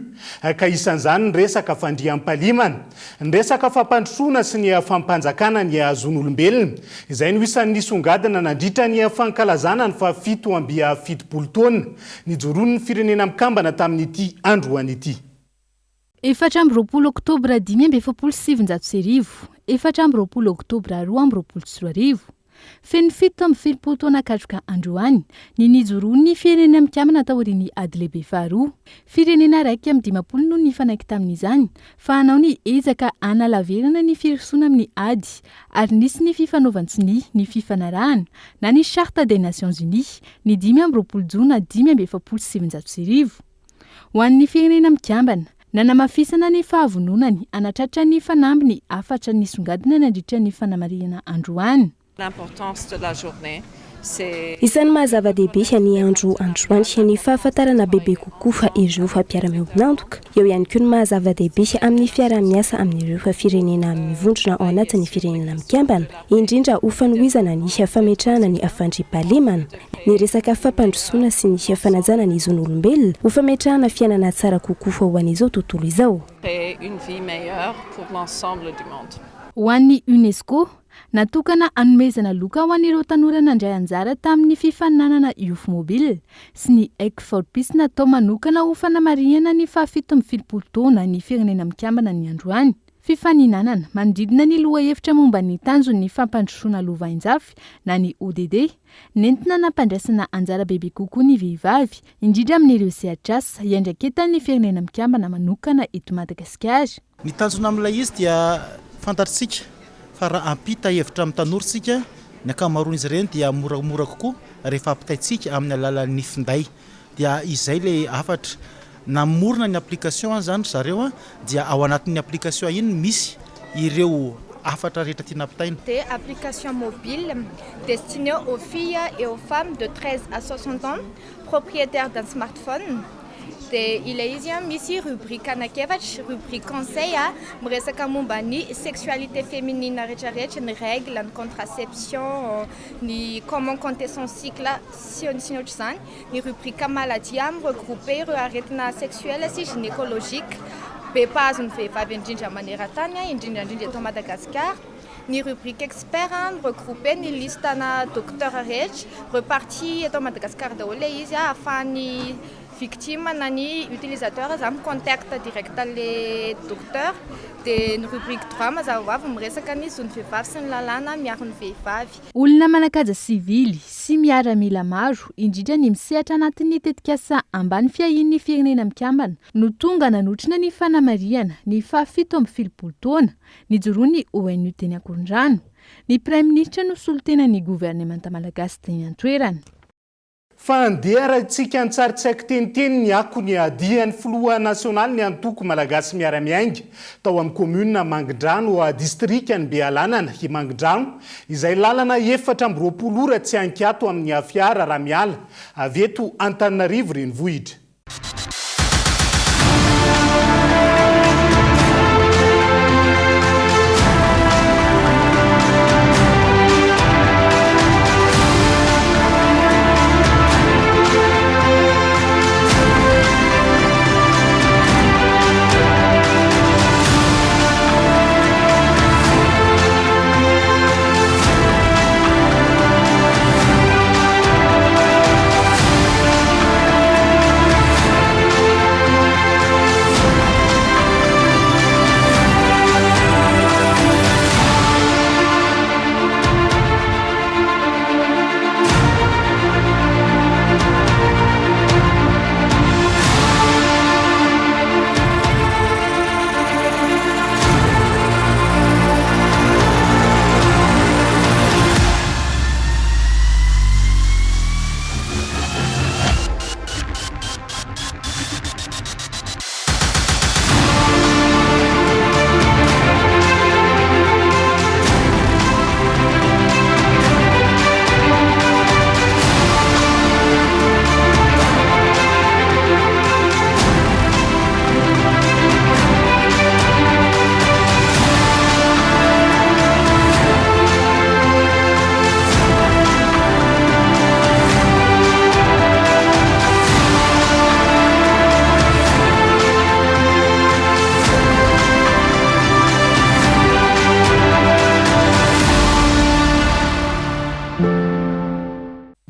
ka isan'izany ny resaka fandriam-pahalimana ny resaka fampandrosoana sy ny fampanjakana ny azon'olombelona izay no isan'ny nisongadina nandritra ny fankalazana ny fa 7 taona nijoron'ny firenena mikambana tamin'ity androany ity 4 oktobra 2017 4 oktobra 2024 feno 7 taona katroka androany ny nijoroany firenena mikambana taorian'ny ady lehibe faharoa firenena raiky amin'ny 10 no nifanaiky tamin'izany fa hanao ny ezaka analaverana ny firosoana amin'ny ady ary nisy ny fifanaovantsiny ny fifanarahana na ny charte des Nations Unies ny 10 jona 2017 ho an'ny firenena mikambana nanamafisana ny fahavononany anatratra ny fanambiny afatra ny songadina nandritra ny fanamariana androany L'importance de la journée, c'est... Isan'ny mahazava-dehibe ny andro androany ny fahafantarana bebe kokoa ireo fampiara-miombonantoka eo ihany koa ny mahazava-dehibe amin'ny fiara-miasa amin'ireo firenena mivondrona ao anatin'ny firenena mikambana indrindra ho fanohizana ny fametrahana ny afandriam-pahalemana ny resaka fampandrosoana sy ny fanajana ny zon'olombelona ho fametrahana fiainana tsara kokoa ho an'izao tontolo izao créer une vie meilleure pour l'ensemble du monde. Ho an'ny UNESCO natokana anomezana loka ho an'ireo tanora nandray anjara tamin'ny fifaninanana youth mobile sy ny ECFORPIS natao manokana ho fanamariana ny 7 taona ny firenena mikambana ny androany fifaninanana manodidina ny loha hevitra momba ny tanjony fampandrosoana lovainjafy na ny ODD nentina nampandraisana anjara bebe kokoa ny vehivavy indrindra amin'ireo sehatrasa iandraketan'ny firenena mikambana manokana eto Madagasikara ny tanjona amin'ilay izy dia fantatritsika fa raha ampita hevitra amin'ny tanorsika ny ankamaroan'izy ireny dia moramora kokoa rehefa ampitaitsika amin'ny alalan'ny finday dia izay le afatra namorona ny application zany zareo dia ao anatin'ny application iny misy ireo afatra rehetra tiana ampitaina des applications mobiles destinées aux filles et aux femmes de 13 à 60 ans propriétaires d'un smartphone. Ilay izy misy rubrique anakefatra rubrique conseil miresaka momba ny sexualité féminine rehetrarehetra ny règle ny contraception ny comment compter son cycle sy ny ohatr'izany ny rubrique maladie regrouper ireo aretina sexuelle sy gynécologique be mpahazony vehivavy indrindra maneran-tany indrindrandrindra eto Madagasikara ny rubrique expert regrouper ny listana docteur rehetra reparti eto Madagasikara daholo izy ahafahany victime na ny utilisateur zany micontacte direct le docteur dia ny rubrique 3 mazava ho avy miresaka ny zon'ny vehivavy sy ny lalàna miaro ny vehivavy. Olona manakaja sivily sy miaramila maro indrindra ny misehatra anatin'ny tetikasa ambany fiahin'ny firenena mikambana no tonga nanotrina ny fanamariana ny 770 taona nijoroany ONU teny Ankorondrano. Ny Prime Ministre no solontenan'ny gouvernemanta malagasy teny an-toerana. Fa andeha rahantsika an-tsaritsaika teniteny ny ako ny adian'ny filoha nasionaly ny antoko malagasy miaramiainga tao amin'ny commune Mangindrano a distrikany Bealanana i Mangindrano izay lalana 420 ora tsy ankiato amin'ny fiara raha miala avy eto Antananarivo renivohitra.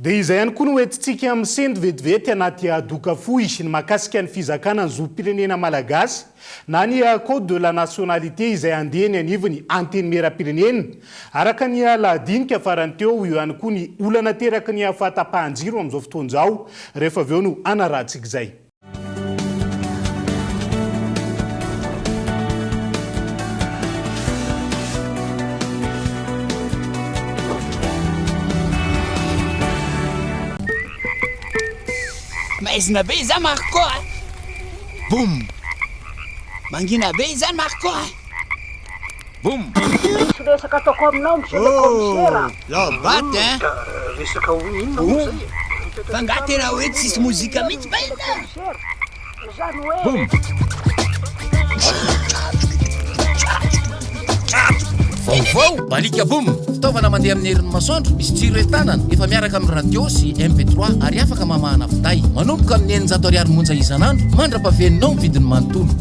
Dia izay ihany koa no hoentintsika amin'ny sendro vetivety anaty doka fohy ny mahakasika ny fizakana ny zom-pirenena malagasy na ny code de la nationalité izay andehany anivony anteny meram-pirenena araka ny lahadinika farany teo io ihany koa ny olana teraka ny fahatapahan-jiro amin'izao fotoan'izao rehefa avy eo no anarahantsika izay. Maizina be izany Marco boum mangina be izany Marco boum resaka ataoko aminao monsieur le commissaire lobaty resaka inona moa zay fa nga tena hoe tsisy mozika mihitsy ba ina zany hoe boum vaovao balika boum fitaovana mandeha amin'ny herin'ny masoandro misy tsiro entanana efa miaraka amin'ny radio sy MP3 ary afaka mamahana finday manomboka amin'ny 900 ariary monja isan'andro mandra-pahaveninao ny vidiny manontolo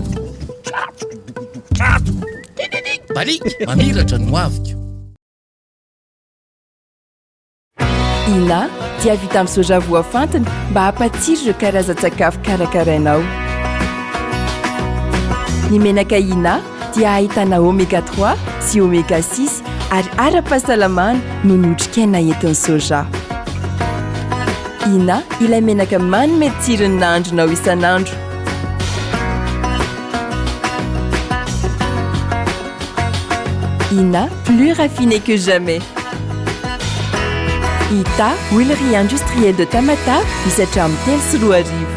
balika mamiratra no avika. Ina dia vita amin'ny soja voafantina mba hampatsiro ireo karazan-tsakafo karakarainao. Ny menaka Ina dia ahitana oméga 3 sy oméga 6 ary ara-pahasalamana no notrikaina entin'ny soja. Ina ilay menaka manome tsirony nahandronao isan'andro. Ina plus raffiné que jamais. Ita huilerie industrielle de Tamatave misy hatramin'ny 3 sy 4 arivo.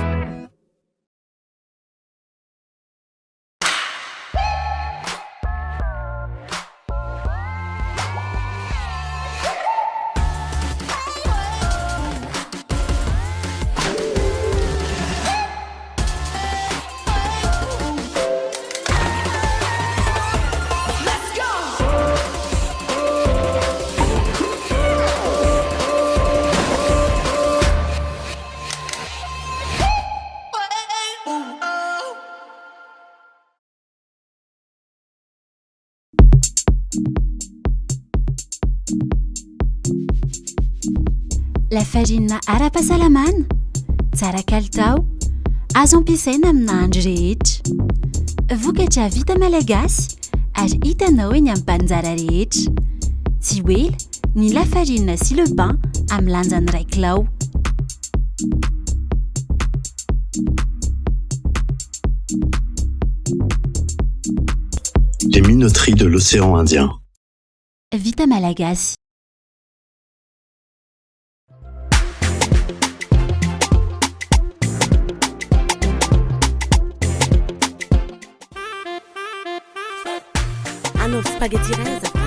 La farine ara-pahasalamana, tsara kalitao, azo ampiasaina amina andro rehetra. Vokatra vita malagasy ary hitanao eny amin'ny mpanjara rehetra. Tsy oela ny lafarina sy le pain amin'ny lanjany 1 kilao. Les minoteries de l'océan Indien. Vita malagasy. Hanao spaghetti iray azafady.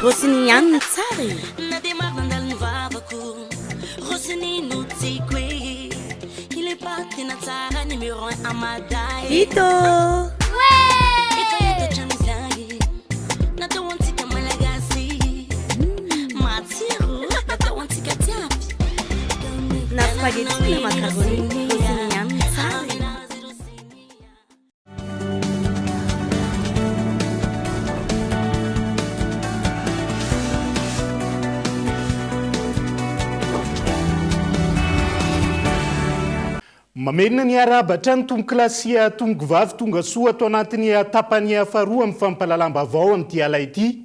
Rosiny ihany ny tsara e. Na dia maro nandalo ny vavako. Rosiny no tiako e. Il est pas tena tsara numéro 1 Amaday. Vito! Efa eto hatramin'izay. Natao antsika malagasy. Matsiro. Natao antsika tiapy. Na spaghetti na macaroni. Rosiny ihany ny tsara. Mamenina ny arabatra ny tomboklasia tomboky vavy tonga soa atao anatin'ny tapany faharoa amin'ny fampalalam-baovao amin'ity ala ity.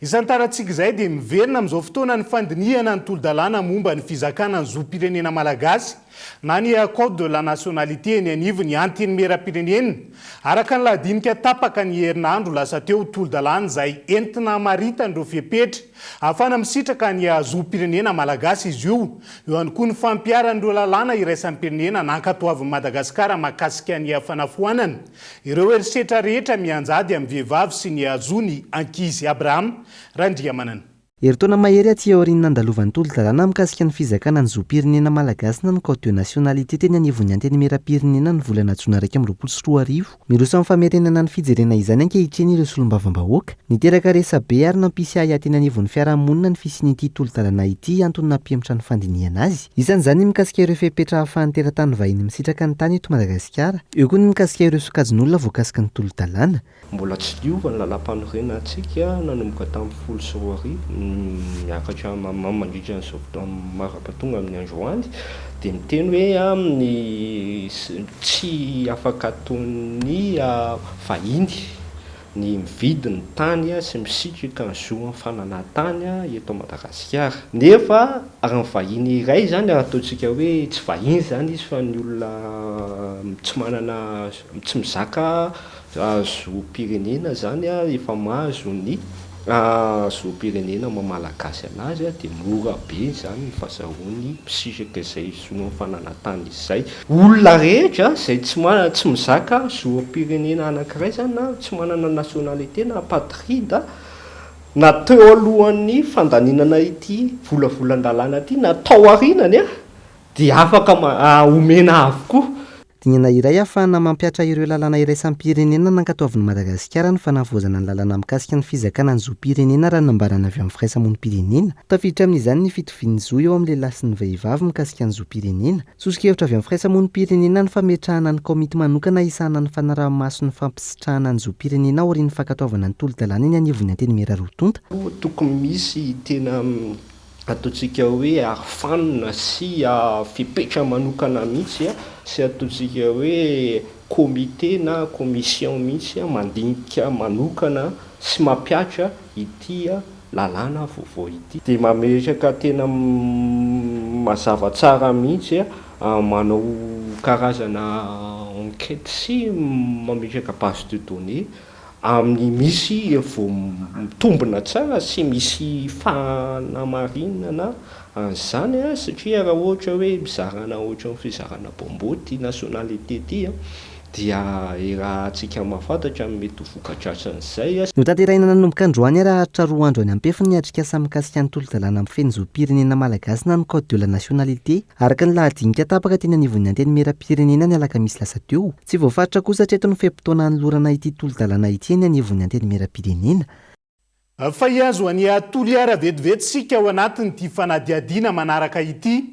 Isantarantsika izay dia miverina amin'izao fotoana ny fandinihana ny tolo-dalàna momba ny fizakana ny zoom-pirenena malagasy na ny code de la nationalité ny anivo ny anteny mera-pirenena. Araka ny lahadinika tapaka ny herinandro lasa teo tolo-dalàna izay entina maritandreo fepetra afana misitraka ny zoom-pirenena malagasy izy io. Eo ihany koa ny fampiaran'ireo lalàna iraisan'ny pirenena nankatoavin'i Madagasikara mahakasika ny fanafoanana. Ireo erisetra rehetra mianjady amin'ny vehivavy sy ny zony ankizy Abraham Randriamanana. Eritaona mahery aty aoriana andalovan'ny tolo-dalàna mikasika ny fizakana ny zoom-pirenena malagasy na ny code de nationalité teny anivon'ny anteny mera-pirenena ny volana Jona 2024. Miroso amin'ny famerenana ny fijerena izany ankehitriny ireo solombavam-bahoaka. Niteraka resabe ary nampisy ahy teny anivon'ny fiarahamonina ny fisinyity tolo-dalàna ity antony nampiematra ny fandinihana azy. Isan'izany mikasika ireo fepetra ahafahan'ny teratany vahiny misitraka ny tany eto Madagasikara. Eo koa ny mikasika ireo sokajin'olona voakasika ny tolo-dalàna. Mbola tsy liova ny lalam-panorena antsika nanomboka tamin'ny 10 miakatra mandritra ny zao marapatonga amin'ny andro andy dia miteny hoe amin'ny tsy afaka ataony vahiny ny mividy ny tany sy misitrika ny zo amin'ny fananantany eto Madagasikara. Nefa ary ny vahiny iray zany ataontsika hoe tsy vahiny zany izy fa ny olona tsy manana tsy mizaka zoom-pirenena zany efa mahazo ny zoom-pirenena mamalagasy anazy dia mora be zany ny fahazahoany misisaka izay zo amin'ny fananantany izay. Olona rehetra izay tsy mizaka zoom-pirenena anankiray zany na tsy manana nationalité na patride na teo alohan'ny fandaninana ity volavolan-dalàna ity na tao arinany dia afaka omena avokoa. Dinana iray ahafahana mampiatra ireo lalàna iraisampirenena nankatoavin'i Madagasikara ny fanavoazana ny lalàna mikasika ny fizakana ny zoom-pirenena raha nambarana avy amin'ny firaisamonim-pirenena. Tafiditra amin'izany ny fitovian'ny zo eo amin'ny lehilahy sy ny vehivavy mikasika ny zoom-pirenena. Sosokevitra avy amin'ny firaisamonim-pirenena ny fametrahana ny komity manokana isahana ny fanaraha-maso ny fampisitrahana ny zoom-pirenena aorian'ny fankatoavana ny tolo-dalàna eny anivon'ny anteny mera-rotonta. Tokony misy tena ataontsika hoe arofanina sy fipetra manokana mihitsy sy ataontsika hoe komite na komision mihitsy mandinika manokana sy mampiatra ity lalàna vaovao ity. Dia mametraka tena mazava tsara mihitsy manao karazana enquête sy mametraka base de données amin'ny misy tombona tsara sy misy fanamarinana an'izany satria raha ohatra hoe mizarana ohatra ny fizarana bamboty nationalité ity dia raha antsika mahafantatra mety ho vokatrasan'izay. Notanterahina nanomboka androany raha haritra 2 andro any ampefy ny atrikasa mikasika ny tolo-dalàna amin'ny feno zoom-pirenena malagasy na ny code de la nationalité araka ny lahadinika tapaka teny anivon'ny anteny mera-pirenena ny alakamisy lasa teo. Tsy voafaritra kosa hatreto ny fempotona an'olorana ity tolo-dalàna ity eny anivon'ny anteny mera-pirenena. Fa iazo any toliara vetivety sika ao anatin'ity fanadiadiana manaraka ity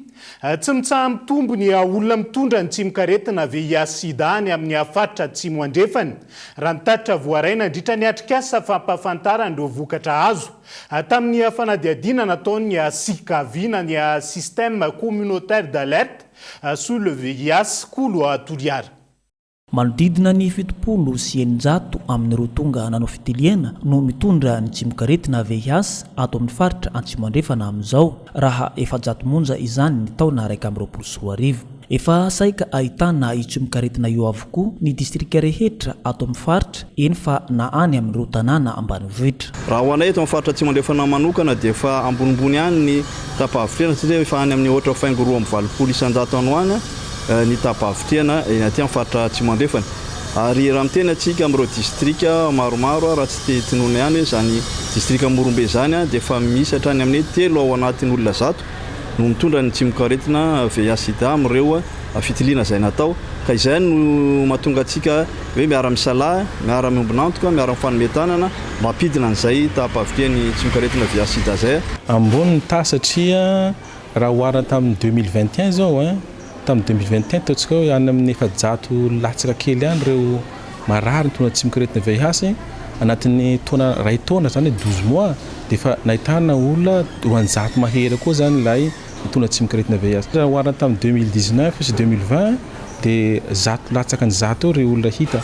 tsy mitsaha mitombo ny olona mitondra ny tsimikaretina VIH sida any amin'ny afatitra atsimo andrefany raha nitatitra voaraina ndritra ny atrikasa fampahafantarany ireo vokatra azo tamin'ny fanadiadiana nataony sikaviana ny système communautaire d'alerte sur le VIH Kolo Toliara. Manodidina ny 700 amin'ireo tonga nanao fitiliana no mitondra ny tsimikaretina VIH ato amin'ny faritra Atsimo andrefana amin'izao raha efa 100 monja izany ny taona 2024. Efa saika ahitana tsimikaretina io avokoa ny distrika rehetra ato amin'ny faritra eny fa na any amin'ireo tanàna ambanivohitra. Raha ho anay eto amin'ny faritra Atsimo andrefana manokana dia efa ambonimbony any ny tapavitrena satria efa any amin'ny ohatra faingo 2 isanjato ano any ny tapavitrena eny aty amin'ny faritra Atsimo andrefana. Ary raha miteny atsika amin'ireo distrika maromaro raha tsy tenoana ihany hoe zany distrika Morombe zany dia efa misy hatrany amin'ny 3 ao anatin'ny olona 100 no mitondra ny tsimikaretina VIH sida amin'ireo fitiliana izay natao. Ka izay no mahatonga atsika hoe miara misalahy, miara miombonantoka, miara mifanometanana mampidina an'izay tapavitreny tsimikaretina VIH sida zay. Ambony ny ta satria raha oharina tamin'ny 2021 zao tamin'ny 2021 taontsika hoe any amin'ny 700 latsaka kely ihany ireo marary mitondra tsimikaretina VIH anatin'ny taona ray taona zany 12 mois dia efa nahitana olona 200 mahery koa zany ilay mitondra tsimikaretina VIH. Raha oharina tamin'ny 2019 sy 2020 dia 100 latsaka ny 100 eo ireo olona hita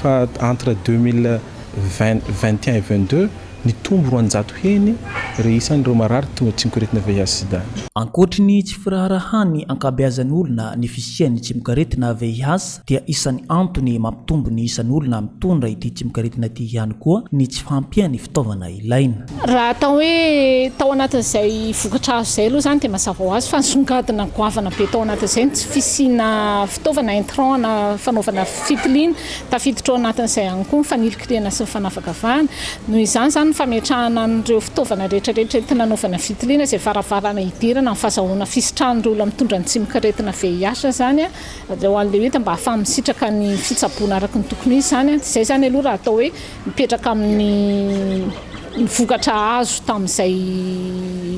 fa entre 2021 et 22 ny tombo 200 heny ireo isan'ireo marary tonga tsimikaretina VIH sida. Ankoatriny tsy firaharahan'ny ankabeazan'ny olona ny fisian'ny tsimikaretina VIH dia isan'ny antony mampitombo ny isan'ny olona mitondra ity tsimikaretina ity ihany koa ny tsy fampian'ny fitaovana ilaina. Raha atao hoe tao anatin'izay vokatra azo izay aloha zany dia mazava ho azy fa nisongadina goavana be tao anatin'izay tsy fisiana fitaovana intrant na fanaovana fitiliana tafiditra ao anatin'izay ihany koa fanilokirena sy ny fanavakavahana. Noho izany zany fametrahana an'ireo fitaovana rehetrarehetra entina anaovana fitiliana izay varavarana idirana amin'ny fahazahoana fisitran'ireo olona mitondra ny tsimikaretina VIH zany ho an'ilay hita mba ahafahana misitraka ny fitsaboana araka ny tokony izy zany. Izay zany aloha raha atao hoe mipetraka amin'ny vokatra azo tamin'izay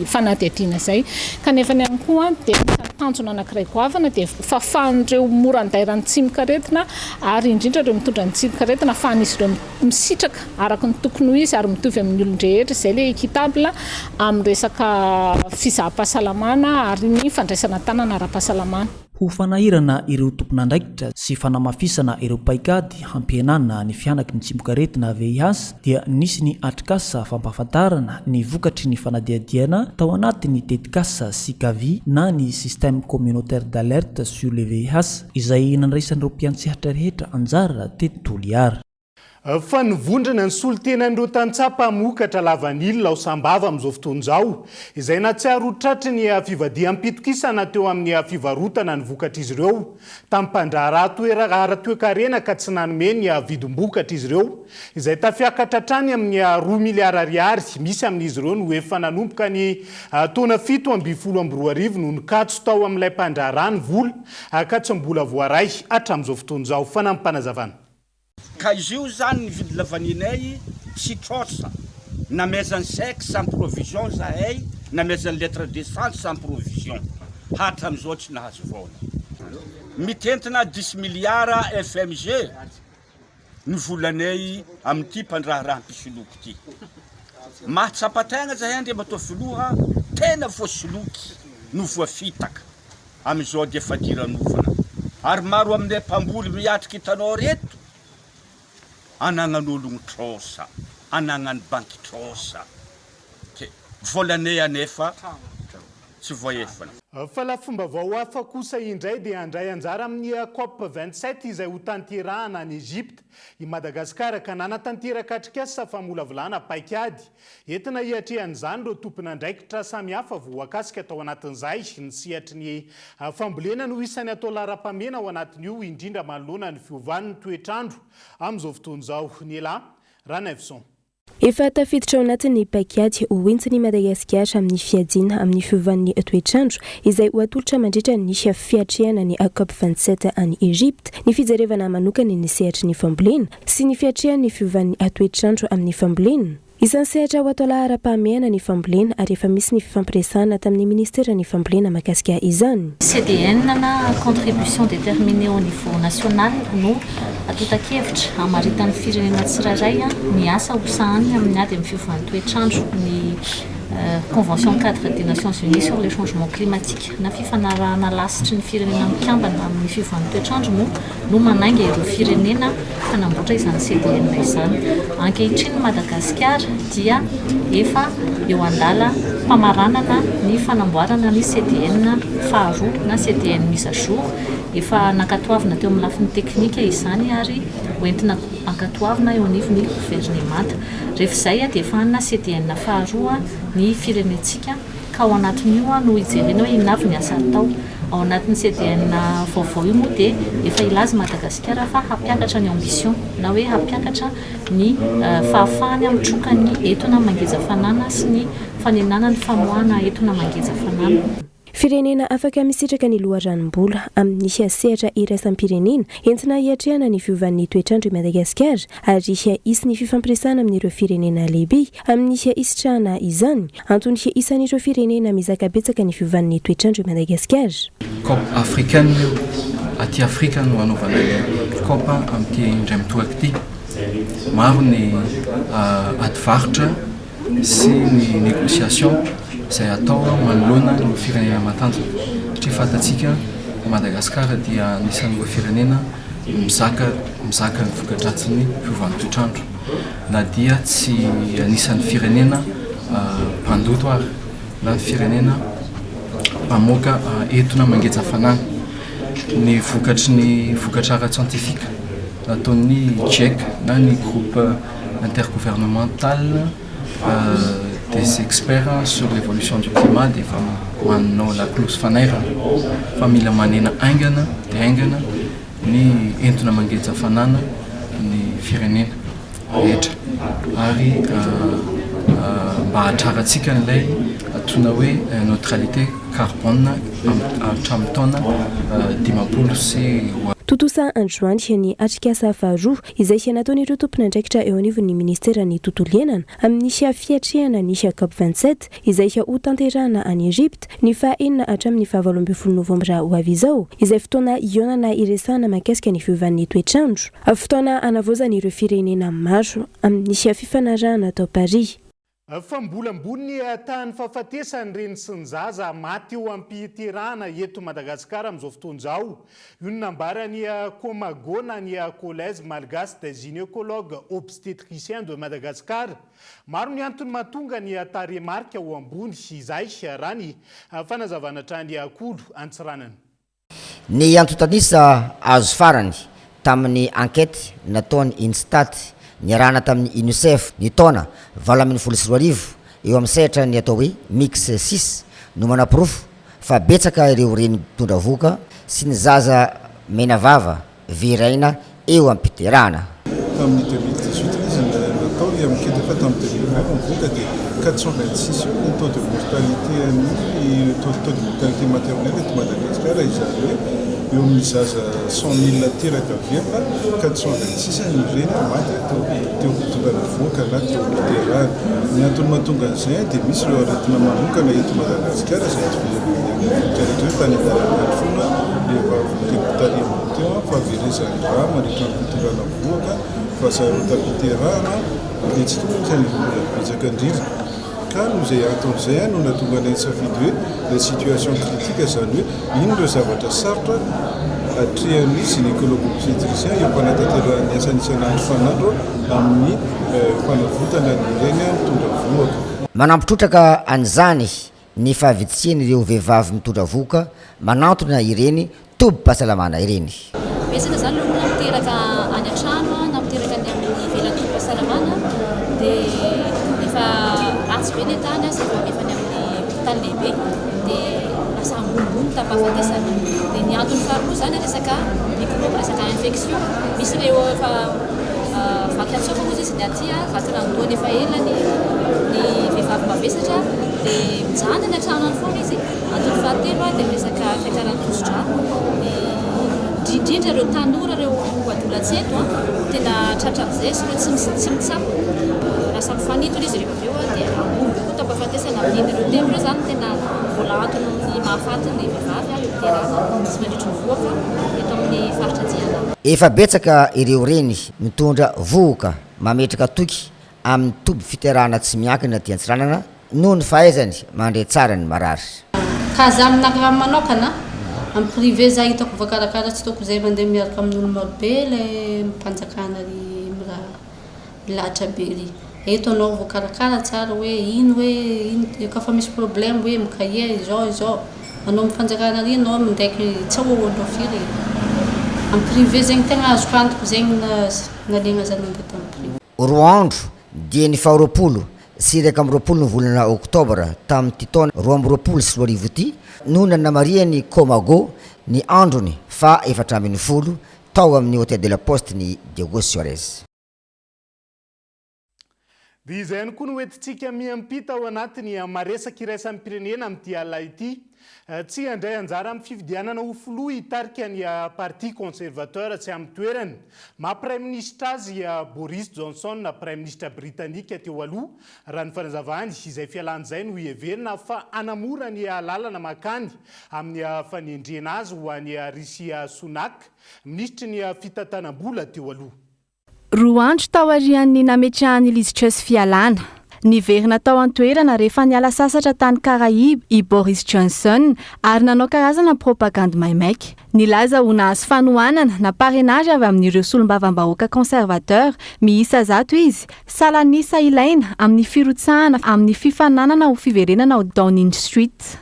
fanadiadiana izay. Kanefa ny ihany koa dia tanjona anankiray goavana dia fahafahan'ireo mora andairany tsimikaretina ary indrindra ireo mitondra ny tsimikaretina ahafahan'izy ireo misitraka araka ny tokony ho izy ary mitovy amin'ny olon-drehetra izay ilay équitable amin'ny resaka fizaha-pahasalamana ary ny fandraisana tanana ara-pahasalamana. Ho fanahirana ireo tompon'andraikitra sy fanamafisana ireo paikady hampihenana ny fianaky ny tsimikaretina VIH dia nisy ny atrikasa fampahafantarana ny vokatry ny fanadiadiana tao anatin'ny tetikasa sikavi na ny système communautaire d'alerte sur le VIH izay nandraisan'ireo mpiantsehatra rehetra anjara teto Toliara. Fa nivondrona ny solotenan'ireo tantsapa mokatra lavanilina ao Sambava amin'izao fotoana izao izay natsiaro tratry ny fivadiam-pitokisana teo amin'ny fivarotana ny vokatra izy ireo tamin'ny mpandraharaha ara-toekarena ka tsy nanome ny vidim-bokatra izy ireo izay tafiakatra hatrany amin'ny 2 miliara ariary misy amin'izy ireo no efa nanomboka ny taona 7 no nikatso tao amin'ilay mpandraharaha ny vola ka tsy mbola voaray hatramin'izao fotoana izao fanampanazavana. Ka izy io zany ny vidy lavaninay tsy trosa na maison sec sans provision zahay na maison lettre d'essence sans provision hatramin'izao tsy nahazo vola. Mitentina 10 miliara FMG ny volanay amin'ity mpandraharaha-pisoloky ity. Mahatsapataigna zahay andre matao filoha tena voasoloky no voafitaka amin'izao dia efa diranovana. Ary maro aminay mpamboly miatrika hitanao reto anagnan'ologno trosa, anagnan'ny banky trosa. Volanay anefa tsy voaefana. Fa la fomba vao hafa kosa indray dia andray anjara amin'ny COP 27 izay ho tanterahana any Egypte i Madagasikara ka nanatanteraka atrikasa famolavolana paikady entina hiatrehan'izany ireo tompon'andraikitra samihafa voakasika tao anatin'izay ny sihatry ny fambolena no isany atao lara-pamena ao anatin'io indrindra manoloana ny fiovan'ny toetrandro amin'izao fotoana izao. Ny la Rana Evson. Efa tafiditra ao anatin'ny paikady ho entin'i Madagasikara amin'ny fiadiana amin'ny fiovan'ny toetrandro izay ho atolotra mandritra ny fiatrehana ny COP 27 any Egypte, ny fijerevana manokana ny sehatry ny fambolena sy ny fiatrehan'ny fiovan'ny toetrandro amin'ny fambolena. Isan'ny sehatra ho atao lahara-pahamiaina ny fambolena ary efa misy ny fifampiresahana tamin'ny ministera ny fambolena mahakasika izany. CDN na contribution déterminée au niveau national no atotakevitra hamaritan'ny firenena tsirairay ny asa hosahany amin'ny ady amin'ny fiovan'ny toetrandro ny Convention 4 des Nations Unies sur les changements climatiques. Na fifanarahana lasitry ny firenena mikambana amin'ny fiovan'ny toetrandro no manainga ireo firenena hanamboatra izany CDN izany. Ankehitriny Madagasikara dia efa eo andala mpamaranana ny fanamboarana ny CDN faharoa na CDN mise à jour. Efa nakatoavina teo amin'ny lafiny teknika izany ary hoentina ankatoavina eo anivon'ny gouvernemanta. Rehefa izay dia efa hanana CDN faharoa ny firenentsika ka ao anatin'io no hijerena hoe inona avy ny asa atao. Ao anatin'ny CDN vaovao io moa dia efa ilaza Madagasikara fa hampiakatra ny ambition na hoe hampiakatra ny fahafahany mitroka ny entona mangeza fanana sy ny fanenana ny famoahana entona mangeza fanana. Firenena afaka misitraka ny loharanom-bola amin'ny sehatra iraisam-pirenena entina hiatrehana ny fiovan'ny toetrandro i Madagasikara ary hisy ny fifampiresahana amin'ireo firenena lehibe amin'ny hisitrahana izany antony isan'ireo firenena mizaka betsaka ny fiovan'ny toetrandro i Madagasikara. COP africaine aty Afrika no anaovana ny COP amin'ity indray mitohaka ity. Maro ny adivaritra sy ny négociation izay atao manoloana ny firenena matanjaka satria fatatsika Madagasikara dia anisan'ireo firenena mizaka ny voka-dratsiny fiovan'ny toetrandro na dia tsy anisan'ny firenena mpandoto ary na ny firenena mpamoaka entona mangeja fanana. Ny vokatra ara-scientifique nataon'ny GIEC na ny groupe intergouvernemental des experts sur l'évolution du climat des manao laklosy fanairana fa mila manena aingana dia aingana ny entona mangeja fanana ny firenena rehetra ary mba hatrarantsika n'ilay atona hoe neutralité carbone hatramin'ny taona 50 sy Totosa androany ny atrikasa faharoa izay nataon'ireo tompon'andraikitra eo anivon'ny ministera ny tontolo iainana amin'ny fiatrehana ny COP 27 izay ho tanterahana any Egypte ny fahaenina hatramin'ny 27 novambra ho avy izao izay fotoana ionana iresahana mahakasika ny fiovan'ny toetrandro. Fotoana anavoazan'ireo firenena maro amin'ny fifanarahana atao Paris. Fa mbola ambony ny tahany fahafatesany reny sy ny zaza maty eo ampiterahana eto Madagasikara amin'izao fotoana izao. Io nambarany Komagona ny collège malgache des gynécologues obstétriciens de Madagascar. Maro ny antony mahatonga ny taremarika ao ambony izay raha ny fanazavana trany akolo antsiranana. Ny antotanisa azo farany tamin'ny enquête nataon'ny Instat niarahana tamin'ny UNICEF ny taona 2024 eo amin'ny sehatra ny atao hoe mix 6 no manaprofo fa betsaka ireo reny mitondra voka sy ny zaza mena vava viraina eo ampiterahana. Tamin'ny 2018 izy natao enquête efa tamin'ny 2020 voka dia 426 ny taux de mortalité ny taux de mortalité maternelle eto Madagasikara izany hoe eo amin'ny zaza 100 000 teraka viaka 426 ny reny maty teo tondrana voaka na teo ampiterahana. Ny antony mahatonga an'izay dia misy ireo aretina manokana eto Madagasikara izay ivokarety tany an-dalana fona efa votekotaly ambony teo fa averezany raha mandritra ny fitondrana voaka fa zareo tampiterahana dia tsy tonga izany vola betsaka indrindra. Ka no izay anton'izay no natonga ny safidy hoe la situation critique izany hoe ino ireo zavatra sarotra atrehan'ny gynécologue obstétricien eo mpanatanterahany asany isan'andro fanandro amin'ny fanavotana ny ireny mitondra voaka. Manampitrotraka an'izany ny fahavitsisian'ireo vehivavy mitondra voka manantona ireny tobim-pahasalamana ireny. Betsaka zany aloha namiteraka any an-trano namiteraka ny amin'ny ivelan'ny tobim-pahasalamana dia efa ratsy be ny tany efa ny amin'ny hôpitaly lehibe dia lasa ambonimbony tapahafatesana. Dia ny antony faharoa zany resaka microbe resaka infection misy ireo efa vaky atsofa moa izy ny aty vaky ranodony efa ela ny vehivavy mavesatra dia mijanona ny an-trano any foana izy. Antony fahatelo dia resaka fiakaran-tosidra indrindra ireo tanora ireo adolatsento tena tratra amin'izay sy ireo tsy mitsapo lasa mifanito izy rehefa aveo dia ambomby koa tampafatesana amin'iny ireo tempo ireo zany tena mbola antony mahafatiny vehivavy iterana sy mandritry mivoaka eto amin'ny faritra jiana. Efa betsaka ireo reny mitondra vohoka mametraka toky amin'ny toby fiterahana tsy miankina ty antsiranana noho ny fahaizany mandre tsara ny marary. Ka za amin'nakaraha manokana amin'ny privé za hitako voakarakara tsy toko zay mandeha miaraka amin'olo marobe le mpanjakana milahatra be ry. Eto anao voakarakara tsara hoe ino kafa misy problème hoe mikaie izao anao mifanjakana ry anao mindraiky tsy ahoanao firy. Amin'ny privé zegny tegna azoko antoko zegny naliagna zany mandeha tamin'ny privé. Roa andro dia ny faharoapolo sy 20 ny volana oktobra tamin'ity taona 2024 ity no nanamariany Comago ny androny fa 410 tao amin'ny hôtel de la Poste ny Diego Suarez. Dia izay ihany koa no hoentintsika miampita ao anatiny maresaka iraisan'ny pirenena amin'ity alina ity. Tsy handray anjara amin'ny fifidianana ho filoha hitarika ny parti conservateur tsy amin'ny toerany. Maha-Prime Ministre azy Boris Johnson na Prime Ministre Britannique teo aloha raha ny fanazavany izay fialan'izay no heverina fa anamora ny lalana makany amin'ny fanendrena azy ho an'ny Rishi Sunak, ministry ny fitantanam-bola teo aloha. Roa andro tao arian'ny nametrahany Liz Truss fialana. Niverina tao an-toerana rehefa niala sasatra tany Karahiby i Boris Johnson ary nanao karazana propagande maimaika. Nilaza ho nahazo fanohanana na parrainage avy amin'ireo solombavam-bahoaka conservateur miisa 100 izy. Salanisa ilaina amin'ny firotsahana amin'ny fifananana ho fiverenana ao Downing Street.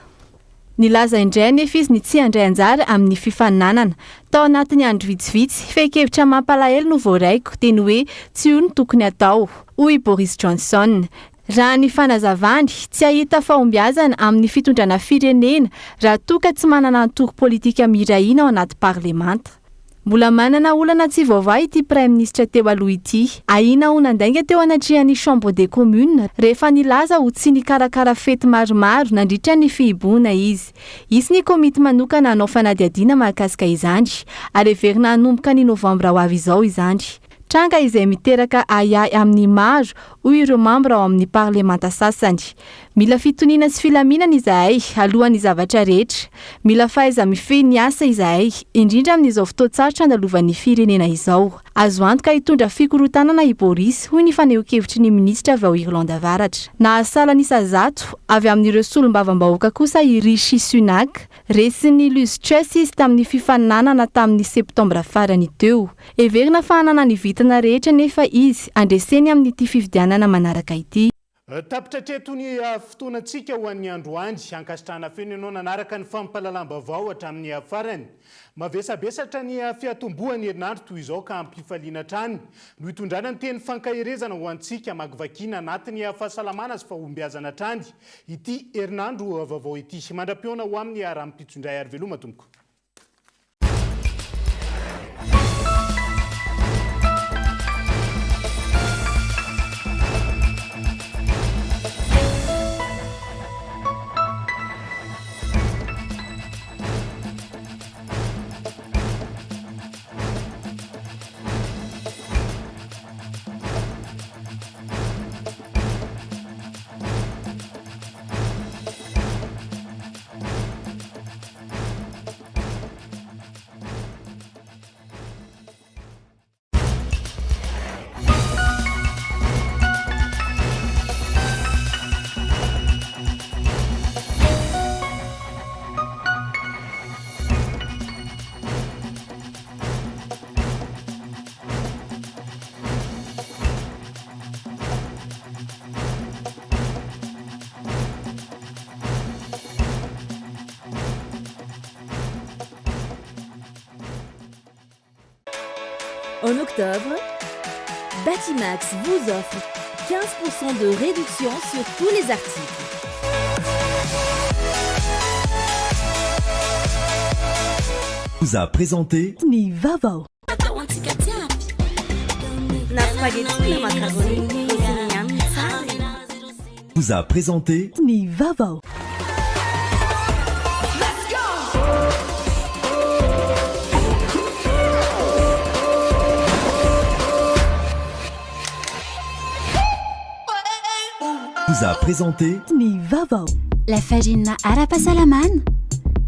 Nilaza indray nefa izy ny tsy handray anjara amin'ny fifananana. Tao anatin'ny andro vitsivitsy, fekevitra mampalahelo no voaraiko teny hoe tsy io no tokony atao, hoy Boris Johnson. Raha ny fanazavany tsy ahita fahombiazana amin'ny fitondrana firenena raha toka tsy manana antoko politika miraina ao anaty parlemanta. Mbola manana olana tsy vaovao ity Prime Ministre teo aloha ity. Ahina ho nandainga teo anatrihan'ny Chambre des Communes rehefa nilaza ho tsy nikarakara fety maromaro nandritra ny fihiboana izy. Isy ny komity manokana hanao fanadihadiana mahakasika izany ary heverina hanomboka ny Novambra ho avy izao izany. Tranga izay miteraka ayay amin'ny maro hoy ireo mambra ao amin'ny parlemanta sasany. Mila fitoniana sy filaminana izahay alohan'ny zavatra rehetra. Mila fahaiza mifehy ny asa izahay, indrindra amin'izao fotoan-tsarotra andalovan'ny firenena izao. Azo antoka hitondra fikorotanana i Boris hoy ny fanehoan-kevitry ny ministra avy ao Irlande Avaratra. Nahasalanisa 100 avy amin'ireo solombavam-bahoaka kosa i Rishi Sunak, resin'ny Liz Truss izy tamin'ny fifananana tamin'ny septambra farany teo. Heverina fa hanana ny vitana rehetra nefa izy andreseny amin'ity fifidianana manaraka ity. Tapitra treto ny fotoanantsika ho an'ny androany ankasitrahana feno ianao nanaraka ny fampalalam-bavao hatramin'ny farany. Mavesabesatra ny fiatombohan'ny herinandro toy izao ka ampifaliana trany. No hitondrana ny teny fankahirezana ho antsika makivakiana anatin'ny fahasalamana sy fahombiazana trany. Ity herinandro vaovao ity. Mandram-piona ho amin'ny ara-mpitsondray ary veloma tompoko. En octobre, Batimax vous offre 15% de réduction sur tous les articles. Vous a présenté Ni Vavo. Vous a présenté Ni Vavo. vous a présenté Ni Vavao. La farine ara-pahasalamana,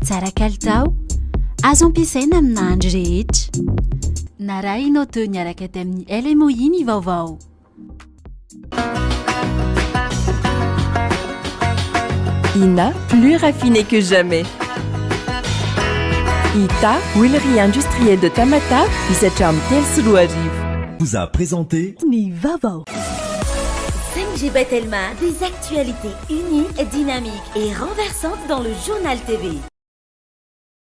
tsara kalitao, azo ampiasaina amina andro rehetra. Na raha ianao teo niaraka tamin'ny LMOI ny vaovao. INA, plus raffiné que jamais. ITA, huilerie industrielle de Tamata, Isacham Telsuluariv. Vous a présenté Ni Vavao. 5G Batelma, des actualités uniques, dynamiques et renversantes dans le journal TV.